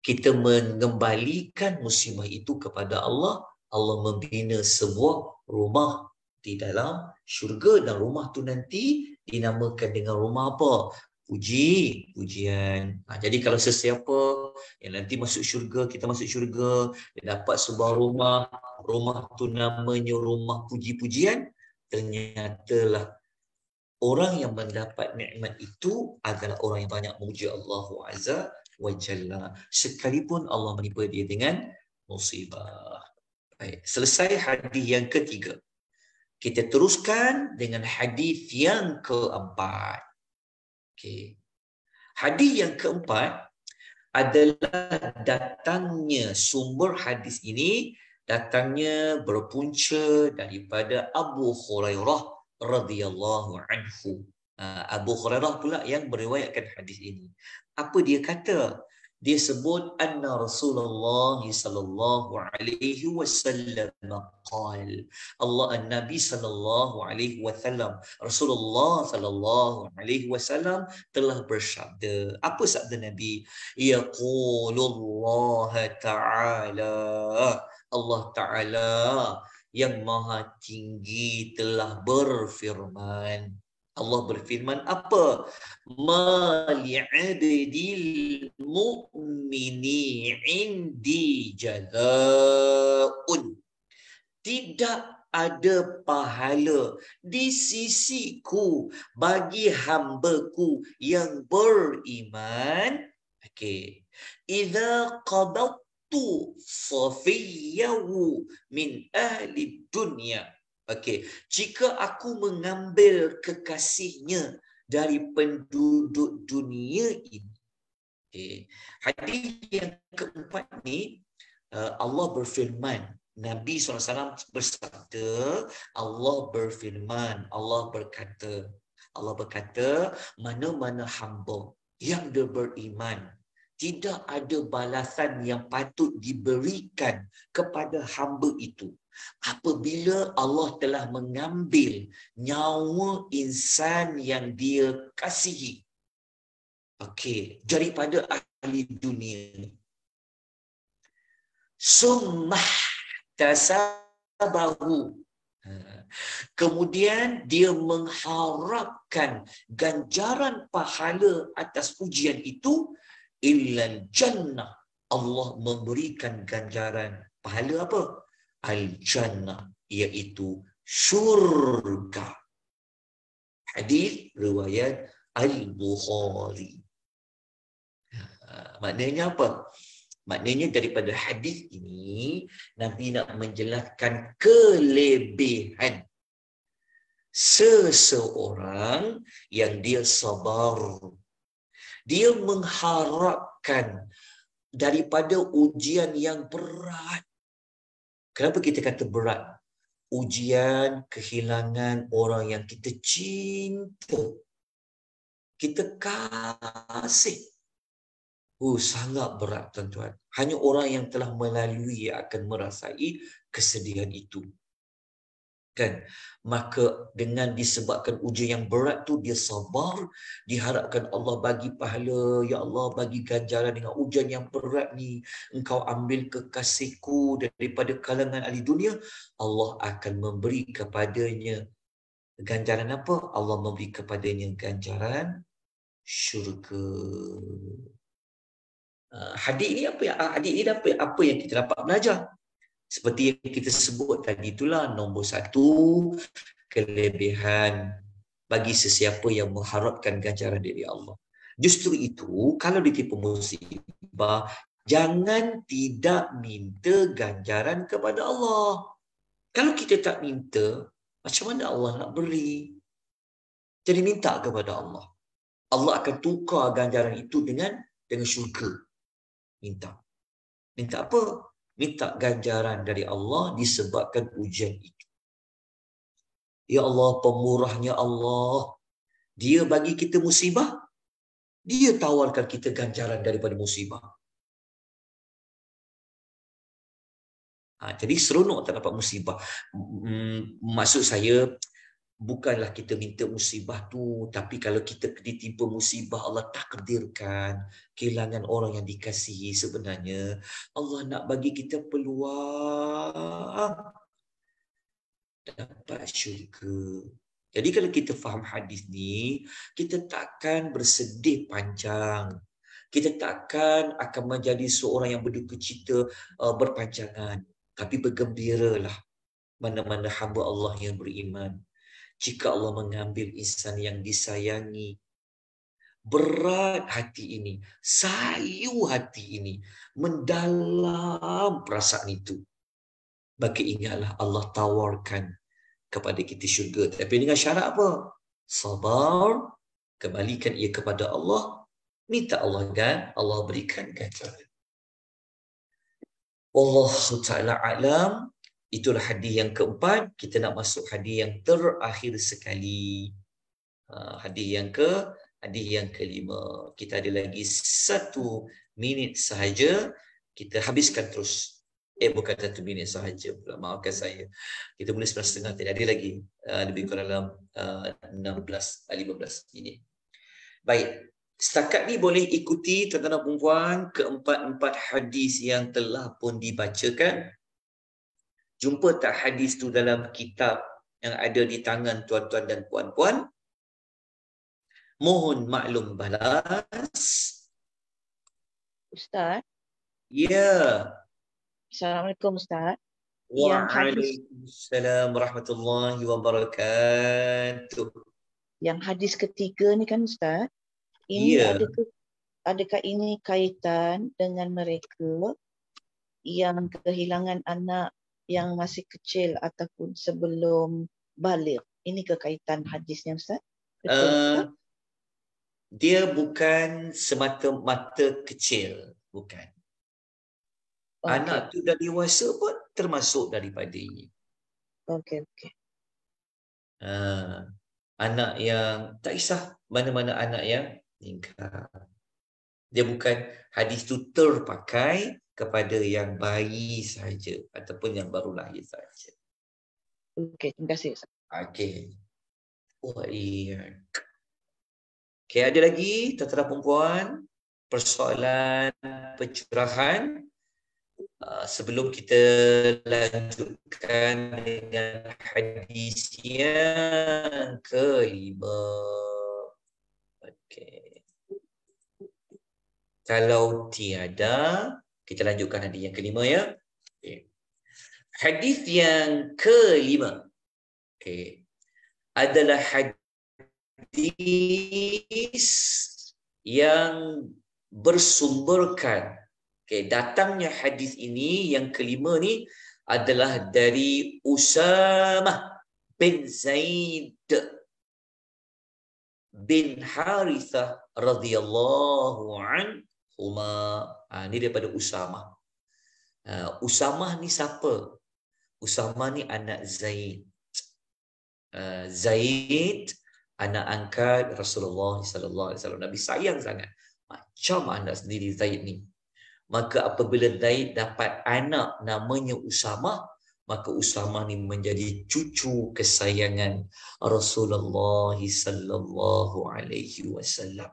A: Kita mengembalikan musibah itu kepada Allah. Allah membina sebuah rumah di dalam syurga dan rumah tu nanti dinamakan dengan rumah apa? Pujian. Jadi kalau sesiapa yang nanti masuk syurga, kita masuk syurga, dia dapat sebuah rumah tu namanya rumah puji-pujian, ternyatalah orang yang mendapat nikmat itu adalah orang yang banyak memuji Allah Azza wa Jalla, sekalipun Allah menimpa dia dengan musibah. Baik, selesai hadis yang ketiga. Kita teruskan dengan hadis yang keempat. Okey. Hadis yang keempat adalah datangnya sumber hadis ini berpunca daripada Abu Hurairah radhiyallahu anhu. Abu Hurairah pula yang meriwayatkan hadis ini. Apa dia kata? Dia sebut anna Rasulullah sallallahu alaihi wasallam qala, Nabi sallallahu alaihi wasallam, Rasulullah sallallahu alaihi wasallam telah bersabda. Apa sabda Nabi? Yaqulullah ta'ala, Allah Ta'ala yang maha tinggi telah berfirman. Allah berfirman apa? Ma li'abdil mu'mini indi jazaa'un. Tidak ada pahala di sisiku bagi hamba-Ku yang beriman. Okey. Idza qadattu safiyahu min ahli dunya. Okey, jika aku mengambil kekasihnya dari penduduk dunia ini. Okay. Hadis yang keempat ni, Allah berfirman, Nabi SAW bersabda, Allah berfirman, Allah berkata, mana-mana hamba yang dia beriman, tidak ada balasan yang patut diberikan kepada hamba itu apabila Allah telah mengambil nyawa insan yang dia kasihi. Okey, daripada ahli dunia. Summah tasabahu. Kemudian dia mengharapkan ganjaran pahala atas ujian itu, illal jannah. Allah memberikan ganjaran pahala apa? Al-jannah, iaitu syurga. Hadis riwayat Al-Bukhari. Maknanya apa? Maknanya daripada hadis ini Nabi nak menjelaskan kelebihan seseorang yang dia sabar. Dia mengharapkan daripada ujian yang berat. Kenapa kita kata berat? Ujian kehilangan orang yang kita cinta, kita kasih. Sangat berat, tuan-tuan. Hanya orang yang telah melalui akan merasai kesedihan itu. Kan? Maka dengan disebabkan ujian yang berat tu dia sabar, diharapkan Allah bagi pahala, ya Allah bagi ganjaran dengan ujian yang berat ni, engkau ambil kekasihku daripada kalangan ahli dunia, Allah akan memberi kepadanya ganjaran apa? Allah memberi kepadanya ganjaran syurga. Hadis ini apa yang kita dapat belajar? Seperti yang kita sebut tadi, itulah nombor satu, kelebihan bagi sesiapa yang mengharapkan ganjaran dari Allah. Justru itu, kalau ditipu musibah, jangan tidak minta ganjaran kepada Allah. Kalau kita tak minta, macam mana Allah nak beri? Jadi minta kepada Allah. Allah akan tukar ganjaran itu dengan syurga. Minta. Minta apa? Minta ganjaran dari Allah disebabkan ujian itu. Ya Allah, pemurahnya Allah. Dia bagi kita musibah, dia tawarkan kita ganjaran daripada musibah. Jadi seronok tak dapat musibah. Maksud saya, bukanlah kita minta musibah tu, tapi kalau kita ditimpa musibah, Allah takdirkan kehilangan orang yang dikasihi, sebenarnya Allah nak bagi kita peluang dapat syurga. Jadi kalau kita faham hadis ni, kita takkan bersedih panjang. Kita takkan akan menjadi seorang yang berduka cita berpanjangan. Tapi bergembiralah mana-mana hamba Allah yang beriman. Jika Allah mengambil insan yang disayangi, berat hati ini, sayu hati ini, mendalam perasaan itu, maka ingatlah Allah tawarkan kepada kita syurga. Tapi dengan syarat apa? Sabar, kembalikan ia kepada Allah, minta Allah kan, Allah berikan ganjaran. Wallahu ta'ala alam. Itulah hadis yang keempat. Kita nak masuk hadis yang terakhir sekali. Hadis yang kelima. Kita ada lagi 1 minit sahaja. Kita habiskan terus. Bukan 1 minit sahaja. Maafkan saya. Kita boleh 9.30. Tidak ada lagi. Lebih kurang dalam 15 minit. Baik. Setakat ni boleh ikuti tuan-tuan dan puan-puan keempat-empat hadis yang telah pun dibacakan. Jumpa tak hadis tu dalam kitab yang ada di tangan tuan-tuan dan puan-puan? Mohon maklum balas.
B: Ustaz.
A: Ya.
B: Assalamualaikum Ustaz.
A: Waalaikumsalam warahmatullahi wabarakatuh.
B: Yang hadis ketiga ni kan Ustaz? Ini adakah ini kaitan dengan mereka yang kehilangan anak yang masih kecil ataupun sebelum baligh? Ini kekaitan hadisnya Ustaz? Betul?
A: Dia bukan semata-mata kecil, bukan. Okay. Anak tu dah dewasa pun termasuk daripada ini.
B: Okey.
A: Anak yang tak kisah mana-mana anak yang meninggal. Dia bukan hadis tu terpakai kepada yang bayi saja ataupun yang baru lahir saja.
B: Okey, terima kasih.
A: Okey. Okey, ada lagi tuan-tuan perempuan persoalan pencerahan sebelum kita lanjutkan dengan hadis yang kelima. Okey. Kalau tiada, kita lanjutkan hadis yang kelima ya. Okay. Hadis yang kelima adalah hadis hadis yang bersumberkan. Datangnya hadis ini yang kelima ni adalah dari Usamah bin Zaid bin Harithah radhiyallahu anhuma. Ini daripada Usamah. Usamah ni siapa? Usamah ni anak Zaid. Zaid anak angkat Rasulullah sallallahu alaihi wasallam. Nabi sayang sangat macam anak sendiri Zaid ni. Maka apabila Zaid dapat anak namanya Usamah, maka Usamah ni menjadi cucu kesayangan Rasulullah sallallahu alaihi wasallam.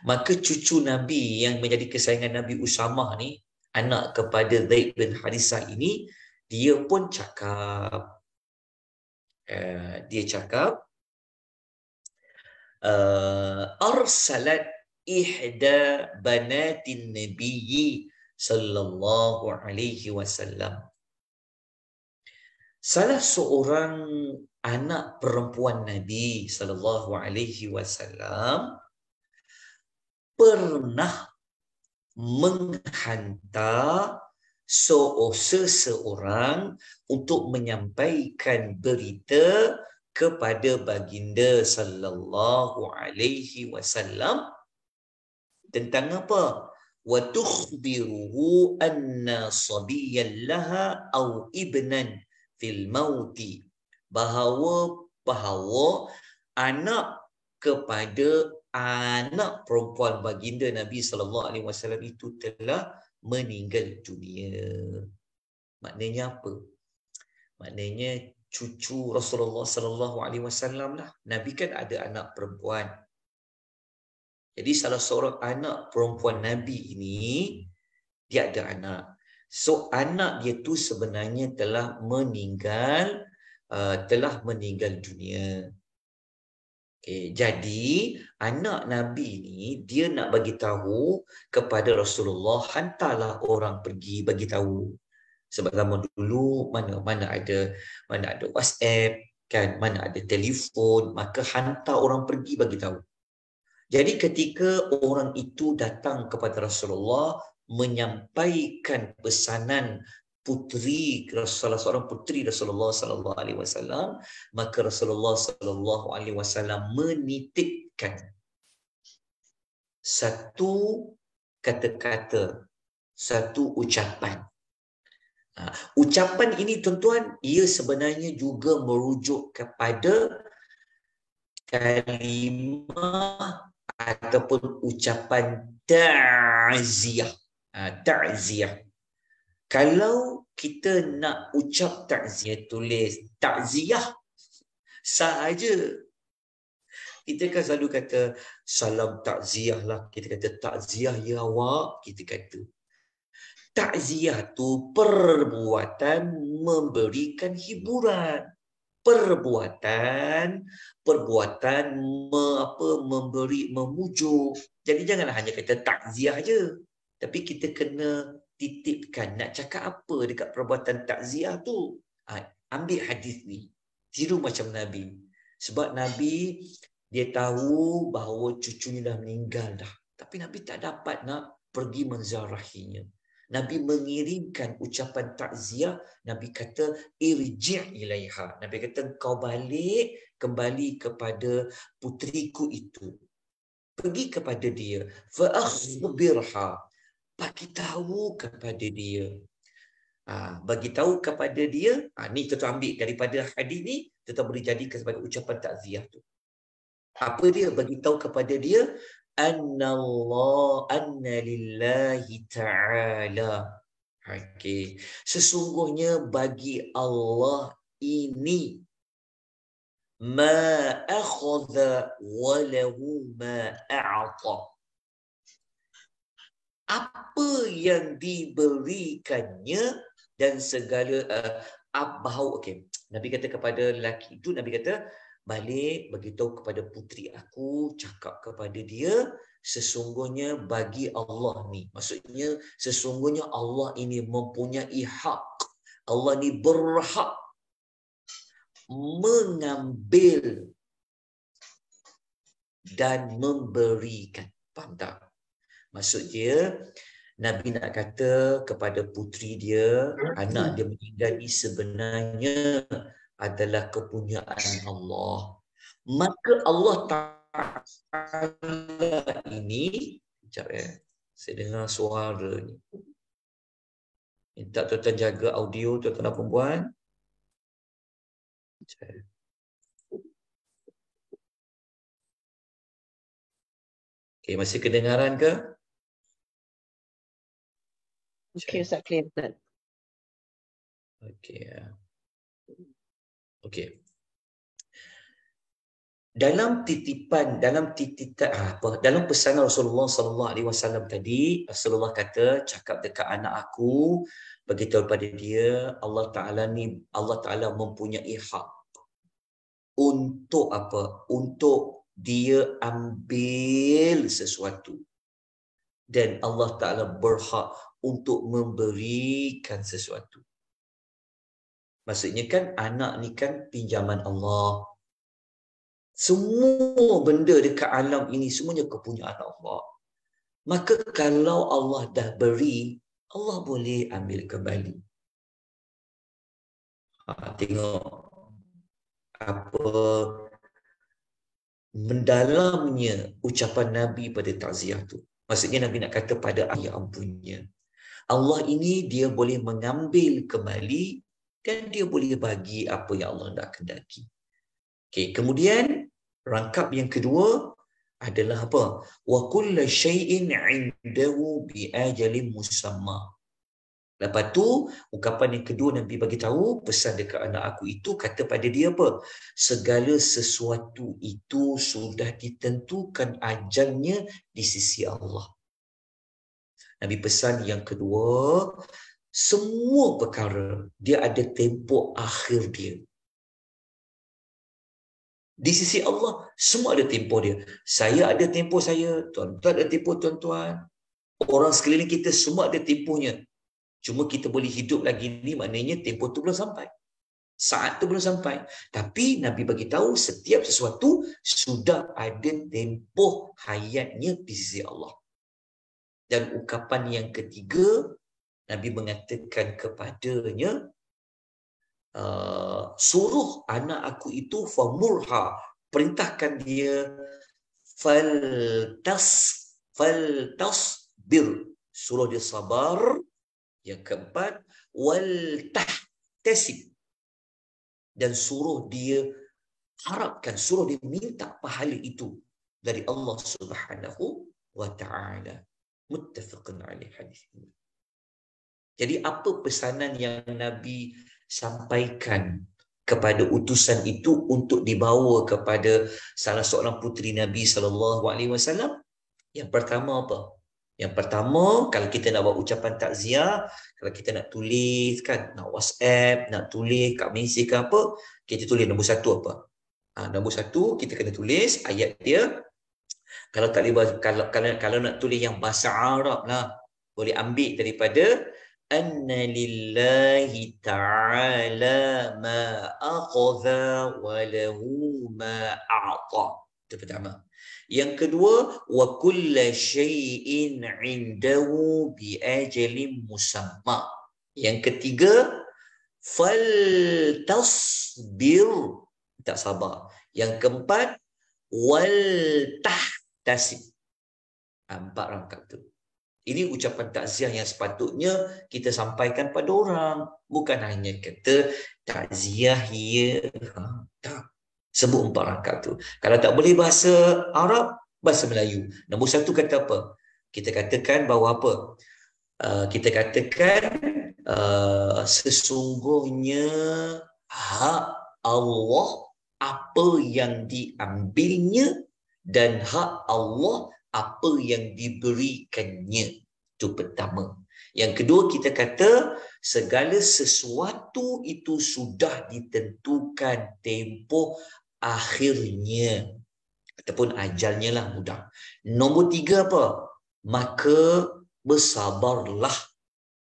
A: Maka cucu Nabi yang menjadi kesayangan Nabi Usamah ni, anak kepada Zaid bin Harithah ini, dia pun cakap, arsalat ihda banatin nabiyyi sallallahu alaihi wasallam. Salah seorang anak perempuan Nabi sallallahu alaihi wasallam pernah menghantar seseorang untuk menyampaikan berita kepada baginda sallallahu alaihi wasallam tentang apa? Wa tukhbiruhu anna sabiyyan laha aw ibnan fil mauti, bahawa anak kepada anak perempuan baginda Nabi sallallahu alaihi wasallam itu telah meninggal dunia. Maknanya apa? Maknanya cucu Rasulullah sallallahu alaihi wasallam lah. Nabi kan ada anak perempuan. Jadi salah seorang anak perempuan Nabi ini, dia ada anak. So anak dia tu sebenarnya telah meninggal dunia. Jadi anak Nabi ni dia nak bagi tahu kepada Rasulullah, hantarlah orang pergi bagi tahu. Sebab zaman dulu mana ada WhatsApp kan, mana ada telefon, maka hantar orang pergi bagi tahu. Jadi ketika orang itu datang kepada Rasulullah menyampaikan pesanan salah seorang puteri Rasulullah sallallahu alaihi wasallam, maka Rasulullah sallallahu alaihi wasallam menitipkan satu kata-kata, satu ucapan. Ucapan ini tuan-tuan, ia sebenarnya juga merujuk kepada kalimah ataupun ucapan ta'ziyah. Ta'ziyah. Kalau kita nak ucap ta'ziyah, tulis ta'ziyah sahaja. Kita kan selalu kata salam ta'ziyah lah. Kita kata ta'ziyah ya awak. Kita kata ta'ziyah tu perbuatan memberikan hiburan. Perbuatan memberi, memujuk. Jadi janganlah hanya kata ta'ziyah je. Tapi kita kena titipkan nak cakap apa dekat perbuatan takziah tu. Ambil hadis ni, tiru macam Nabi. Sebab Nabi dia tahu bahawa cucunya dah meninggal dah, tapi Nabi tak dapat nak pergi menziarahinya. Nabi mengirimkan ucapan takziah. Nabi kata irji' ilaiha. Nabi kata kau kembali kepada putriku itu. Pergi kepada dia, fa akhbirha, bagi tahu kepada dia. Bagi tahu kepada dia. Ni kita ambil daripada hadis ni, kita boleh jadikan sebagai ucapan takziah tu. Apa dia? Bagi tahu kepada dia anna lillahi ta'ala. Sesungguhnya bagi Allah ini ma akhadha wa lahu ma a'ta. Apa yang diberikannya dan segala Nabi kata kepada lelaki itu, Nabi kata balik beritahu kepada puteri aku, cakap kepada dia sesungguhnya bagi Allah ni, maksudnya sesungguhnya Allah ini mempunyai hak, Allah ni berhak mengambil dan memberikan. Faham tak? Maksud dia, Nabi nak kata kepada puteri dia, anak dia meninggal ni sebenarnya adalah kepunyaan Allah. Maka Allah Ta'ala ini, sekejap saya dengar suara ni. Minta tuan-tuan jaga audio tuan-tuan dan perempuan. Okey, masih kedengaran ke?
B: Okey, Ustaz, clear Ustaz.
A: Okey. Okey. Dalam dalam pesanan Rasulullah sallallahu alaihi wasallam tadi, Rasulullah kata, cakap dekat anak aku, beritahu pada dia, Allah Taala mempunyai hak untuk apa? Untuk dia ambil sesuatu. Dan Allah Ta'ala berhak untuk memberikan sesuatu. Maksudnya kan anak ni kan pinjaman Allah. Semua benda dekat alam ini semuanya kepunyaan Allah. Maka kalau Allah dah beri, Allah boleh ambil kembali. Tengok apa mendalamnya ucapan Nabi pada takziah tu. Maksudnya Nabi nak kata pada ayah ampunnya, Allah ini dia boleh mengambil kembali dan dia boleh bagi apa yang Allah nak kendaki. Okey, kemudian rangkap yang kedua adalah apa? Wa kullu syai'in 'indahu bi ajalin musamma. Lepas tu, ungkapan yang kedua Nabi bagi tahu, pesan dekat anak aku itu, kata pada dia apa? Segala sesuatu itu sudah ditentukan ajalnya di sisi Allah. Nabi pesan yang kedua, semua perkara dia ada tempoh akhir dia. Di sisi Allah, semua ada tempoh dia. Saya ada tempoh saya, tuan-tuan ada tempoh tuan-tuan. Orang sekeliling kita semua ada tempohnya. Cuma kita boleh hidup lagi ni, maknanya tempoh tu belum sampai. Saat tu belum sampai. Tapi Nabi bagi tahu setiap sesuatu sudah ada tempoh hayatnya di sisi Allah. Dan ungkapan yang ketiga, Nabi mengatakan kepadanya, suruh anak aku itu famurha, perintahkan dia faltasbir, suruh dia sabar. Yang keempat, waltahtasib, dan suruh dia harapkan, suruh dia minta pahala itu dari Allah Subhanahu wa taala. Muttafaqun alaih hadis ini. Jadi apa pesanan yang Nabi sampaikan kepada utusan itu untuk dibawa kepada salah seorang puteri Nabi sallallahu alaihi wasallam? Yang pertama apa? Yang pertama, kalau kita nak buat ucapan takziah, kalau kita nak tulis kan, nak WhatsApp, nak tulis kat mesej ke apa, kita tulis nombor satu apa? Nombor satu kita kena tulis ayat dia. Kalau tak boleh, kalau nak tulis yang bahasa Arab lah, boleh ambil daripada anna lillahi ta'ala ma akhadha wa lahu ma a'ta. Itu pertama. Yang kedua, wa kullu syai'in 'indahu bi ajalin musamma. Yang ketiga, faltasbir, tak sabar. Yang keempat, wal tahtasib. 4 rangkap tu. Ini ucapan takziah yang sepatutnya kita sampaikan pada orang. Bukan hanya kata takziah ya. Tak. Sebut 4 rangkap tu. Kalau tak boleh bahasa Arab, bahasa Melayu. Nombor satu kata apa? Kita katakan bahawa apa? Kita katakan sesungguhnya hak Allah apa yang diambilnya dan hak Allah apa yang diberikannya. Itu pertama. Yang kedua kita kata segala sesuatu itu sudah ditentukan tempoh akhirnya ataupun ajalnya lah mudah. Nombor 3 apa? Maka bersabarlah.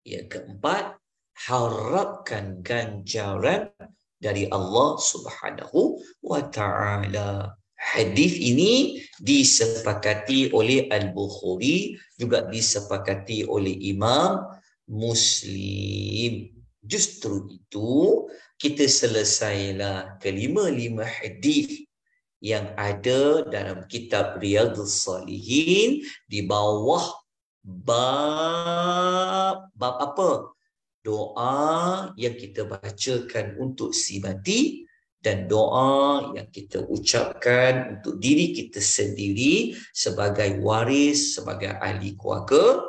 A: Yang keempat, harapkan ganjaran dari Allah Subhanahu wa taala. Hadis ini disepakati oleh Al-Bukhari, juga disepakati oleh Imam Muslim. Justru itu kita selesailah kelima-lima hadis yang ada dalam kitab Riyadhus Salihin di bawah bab apa? Doa yang kita bacakan untuk si mati dan doa yang kita ucapkan untuk diri kita sendiri sebagai waris, sebagai ahli keluarga.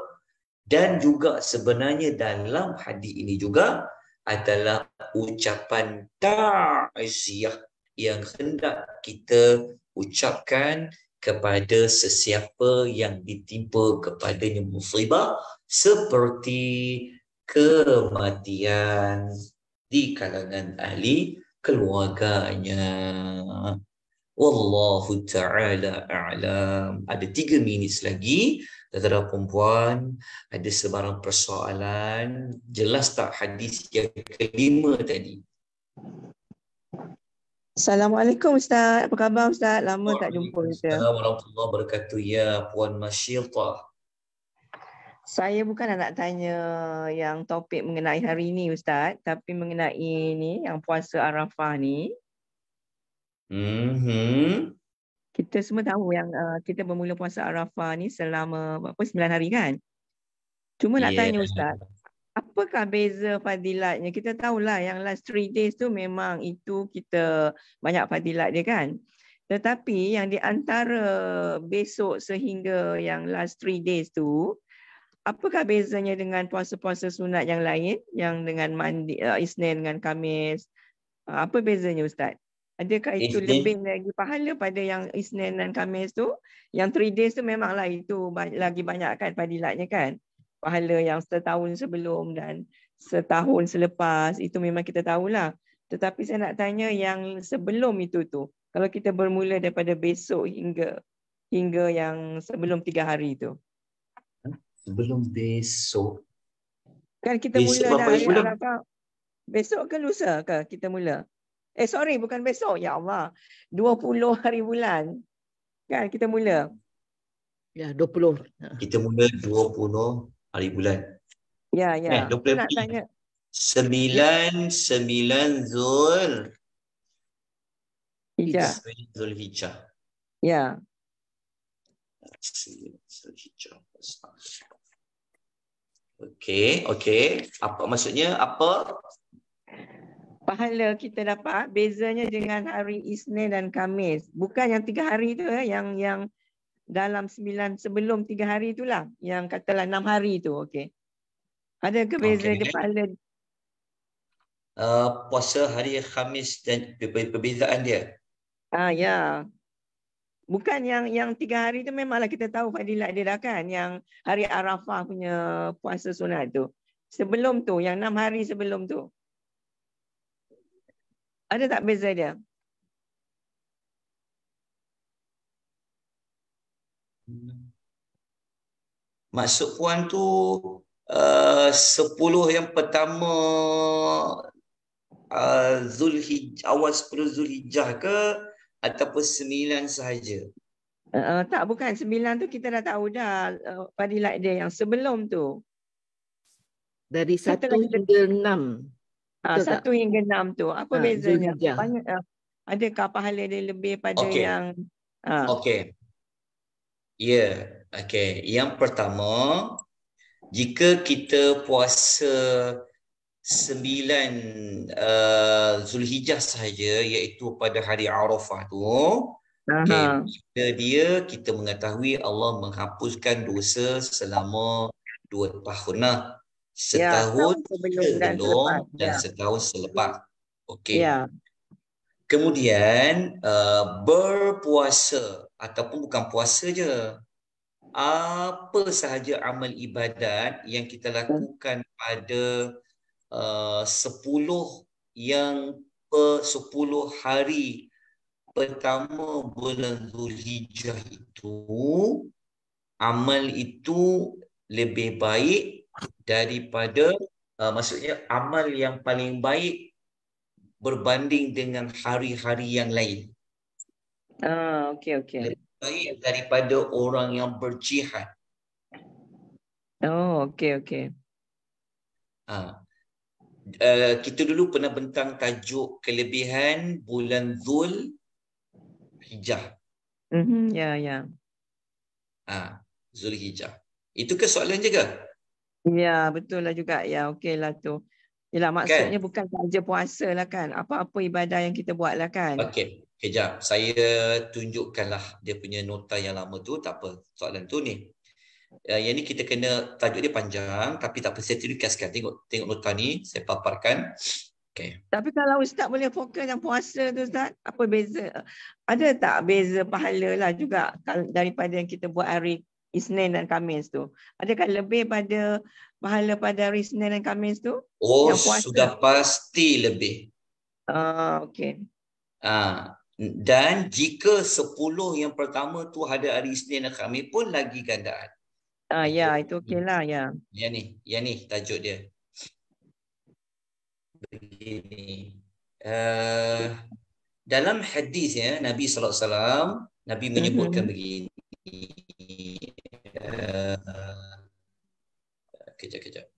A: Dan juga sebenarnya dalam hadis ini juga adalah ucapan ta'ziyah yang hendak kita ucapkan kepada sesiapa yang ditimpa kepadanya musibah seperti kematian di kalangan ahli keluarganya. Wallahu ta'ala a'lam. Ada 3 minit lagi. Tuan-tuan perempuan, ada sebarang persoalan? Jelas tak hadis yang kelima tadi?
C: Assalamualaikum Ustaz. Apa khabar Ustaz? Lama tak jumpa kita.
A: Assalamualaikum warahmatullahi wabarakatuh. Ya, Puan Masyiltah.
C: Saya bukan nak tanya yang topik mengenai hari ini Ustaz, tapi mengenai ni yang puasa Arafah ni. Kita semua tahu yang kita bermula puasa Arafah ni selama 9 hari kan? Cuma nak tanya Ustaz, apakah beza fadilatnya? Kita tahulah yang last 3 days tu memang itu kita banyak fadilat dia kan? Tetapi yang di antara besok sehingga yang last 3 days tu, apakah bezanya dengan puasa-puasa sunat yang lain, yang dengan mandi, Isnin dengan Khamis? Apa bezanya Ustaz? Adakah itu lebih lagi pahala pada yang Isnin dan Khamis tu? Yang 3 days tu memanglah itu lagi banyak kan fadilatnya kan? Pahala yang setahun sebelum dan setahun selepas, itu memang kita tahulah. Tetapi saya nak tanya yang sebelum itu tu, kalau kita bermula daripada besok hingga yang sebelum 3 hari tu.
A: Sebelum besok.
C: Kan kita
A: besok
C: mula dah hari Arafah. Besok ke lusa ke kita mula? Sorry, bukan besok. Ya Allah. 20 hari bulan. Kan kita mula.
D: Ya, 20.
A: Kita mula 20 hari bulan.
C: Ya, ya.
A: 20
C: nak tanya.
A: 9 Zulhijjah.
C: Ya.
A: Okey. Apa maksudnya? Apa?
C: Pahala kita dapat bezanya dengan hari Isnin dan Khamis. Bukan yang 3 hari tu yang dalam 9 sebelum 3 hari itulah, yang katalah 6 hari tu. Okey. Ada ke beza dia pahala?
A: Puasa hari Khamis dan perbezaan dia.
C: Ya. Bukan yang 3 hari tu memanglah kita tahu fadilat dia dah kan, yang hari Arafah punya puasa sunat tu. Sebelum tu, yang 6 hari sebelum tu. Ada tak beza dia?
A: Maksud puan tu 10 yang pertama awal 10 Zulhijjah ke ataupun 9 sahaja?
C: Tak, bukan 9 tu kita dah tahu dah fadilat dia yang sebelum tu.
D: Dari 1 hingga 6.
C: 1 hingga 6 tu. Apa bezanya? Adakah pahala dia lebih pada yang
A: Okey. Ya, okey. Yang pertama, jika kita puasa 9 Zulhijjah sahaja, iaitu pada hari Arafah tu, kita mengetahui Allah menghapuskan dosa selama 2 tahun lah. Setahun sebelum dan setahun selepas. Okey. Kemudian berpuasa ataupun bukan puasa je, apa sahaja amal ibadat yang kita lakukan pada 10 hari pertama bulan Zulhijjah itu, amal itu lebih baik daripada maksudnya amal yang paling baik berbanding dengan hari-hari yang lain.
C: Okey okey.
A: Lebih baik daripada orang yang berjihad.
C: Okey okey.
A: Kita dulu pernah bentang tajuk kelebihan bulan Dhul Hijjah.
C: Ya ya.
A: Zulhijjah. Itu ke soalan je ke?
C: Ya, betul lah juga. Ya, okey lah tu. Yalah, maksudnya bukan saja puasa lah kan. Apa-apa ibadah yang kita buat lah kan.
A: Okey, kejap. Saya tunjukkanlah dia punya nota yang lama tu. Tak apa, soalan tu ni. Yang ni kita kena, tajuk dia panjang. Tapi tak apa, saya ringkaskan. Tengok nota ni, saya paparkan. Okay.
C: Tapi kalau Ustaz boleh fokus yang puasa tu Ustaz, apa beza? Ada tak beza pahala lah juga daripada yang kita buat hari Isnin dan Khamis tu? Adakah lebih pada pahala pada hari Isnin dan Khamis tu?
A: Oh, sudah pasti lebih.
C: Okey.
A: Dan jika 10 yang pertama tu ada hari Isnin dan Khamis pun lagi gandaan.
C: Ya, itu okey lah ya.
A: Yang ni tajuk dia. Begini. Dalam hadis ya Nabi sallallahu alaihi wasallam, Nabi menyebutkan begini. Kejap.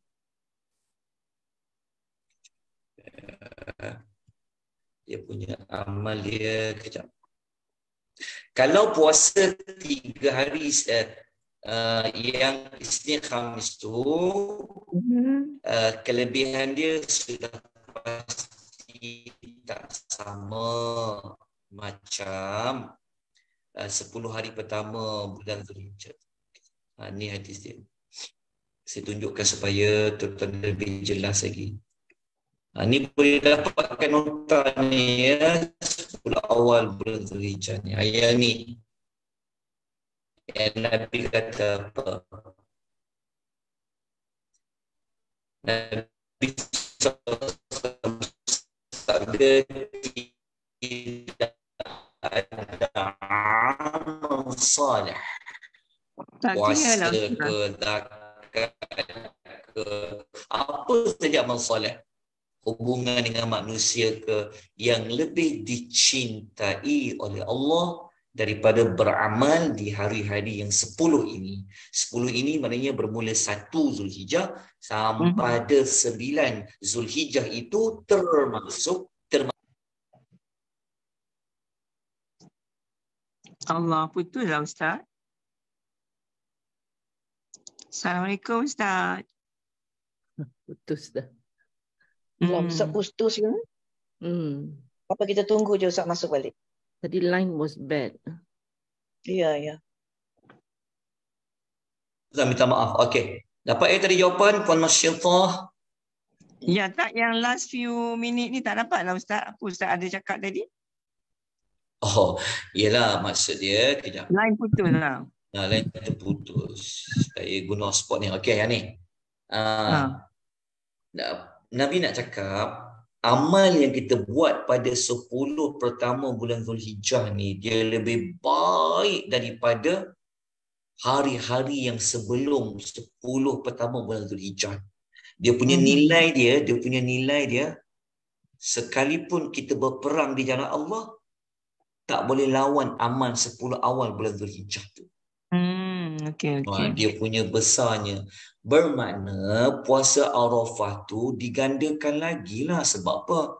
A: Dia punya amal dia kejap. Kalau puasa 3 hari yang Isnin Khamis tu, kelebihan dia sudah pasti tak sama macam 10 hari pertama bulan Zulhijjah. Ni hadis dia. Saya tunjukkan supaya tuan-tuan lebih jelas lagi. Ni boleh dapatkan nota ni ya, 10 awal bulan Zulhijjah ni. Ayat ni. Yang Nabi kata apa? Nabi sabda tidak ada amal salih. Puasa ke, zakat ke, apa saja amal salih hubungan dengan manusia ke yang lebih dicintai oleh Allah daripada beramal di hari-hari yang 10 ini. 10 ini maknanya bermula 1 Zulhijjah sampai 9 Zulhijjah itu termasuk
C: Allah, putus lah Ustaz. Assalamualaikum Ustaz.
D: Putus dah.
B: Ustaz putus kan? Apa kita tunggu je Ustaz masuk balik?
D: Tadi line was bad.
B: Ya.
A: Ustaz minta maaf. Okey. Dapat tadi jawapan Puan Masyidah?
C: Ya tak, yang last few minit ni tak dapat lah Ustaz. Apa Ustaz ada cakap tadi?
A: Oh, yelah maksud dia kejap.
C: Line putus lah.
A: Line terputus. Saya guna hotspot ni. Okey, yang ni. Nabi nak cakap amal yang kita buat pada 10 pertama bulan Zulhijjah ni dia lebih baik daripada hari-hari yang sebelum 10 pertama bulan Zulhijjah. Dia punya nilai dia sekalipun kita berperang di jalan Allah tak boleh lawan amal 10 awal bulan Zulhijjah tu.
C: Okey.
A: Dia punya besarnya. Bermakna puasa Arafah tu digandakan lagi lah. Sebab apa?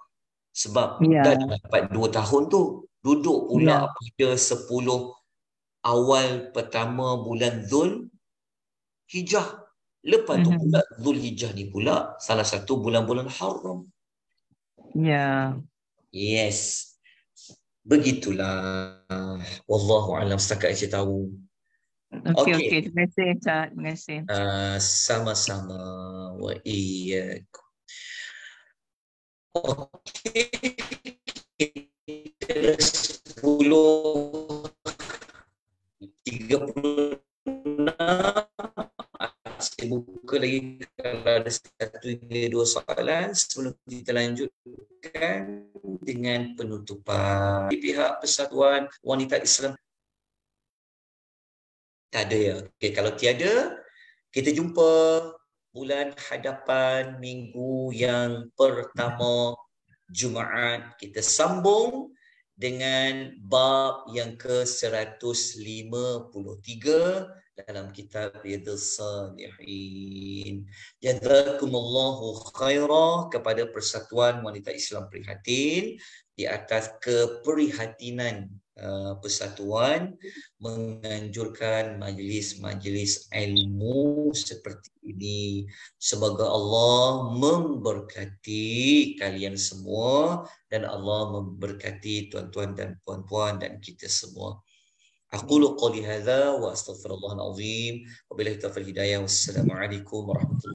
A: Sebab dah dapat 2 tahun tu. Duduk pula pada 10 awal pertama bulan Zulhijjah. Lepas tu pula Zulhijjah ni pula salah satu bulan-bulan haram.
C: Ya.
A: Yes. Begitulah. Wallahu a'lam, setakat saya tahu.
C: Okey. Terima kasih Ustaz. Terima kasih.
A: Sama-sama. Wa iyyakum. Okey. 10:36. Saya buka lagi kalau ada 1 hingga 2 soalan sebelum kita lanjutkan dengan penutupan. Di pihak Persatuan Wanita Islam tak ada ya. Okey, kalau tiada, kita jumpa bulan hadapan minggu yang pertama Jumaat. Kita sambung dengan bab yang ke-153 dalam kitab Riyadhus Shalihin. Jazakumullahu khairah kepada Persatuan Wanita Islam Prihatin di atas keprihatinan persatuan menganjurkan majlis-majlis ilmu seperti ini. Semoga Allah memberkati kalian semua dan Allah memberkati tuan-tuan dan puan-puan dan kita semua. Aqulu qouli hadza wa astaghfirullahal azim wa billahi taufiq hidayah. Wassalamualaikum warahmatullahi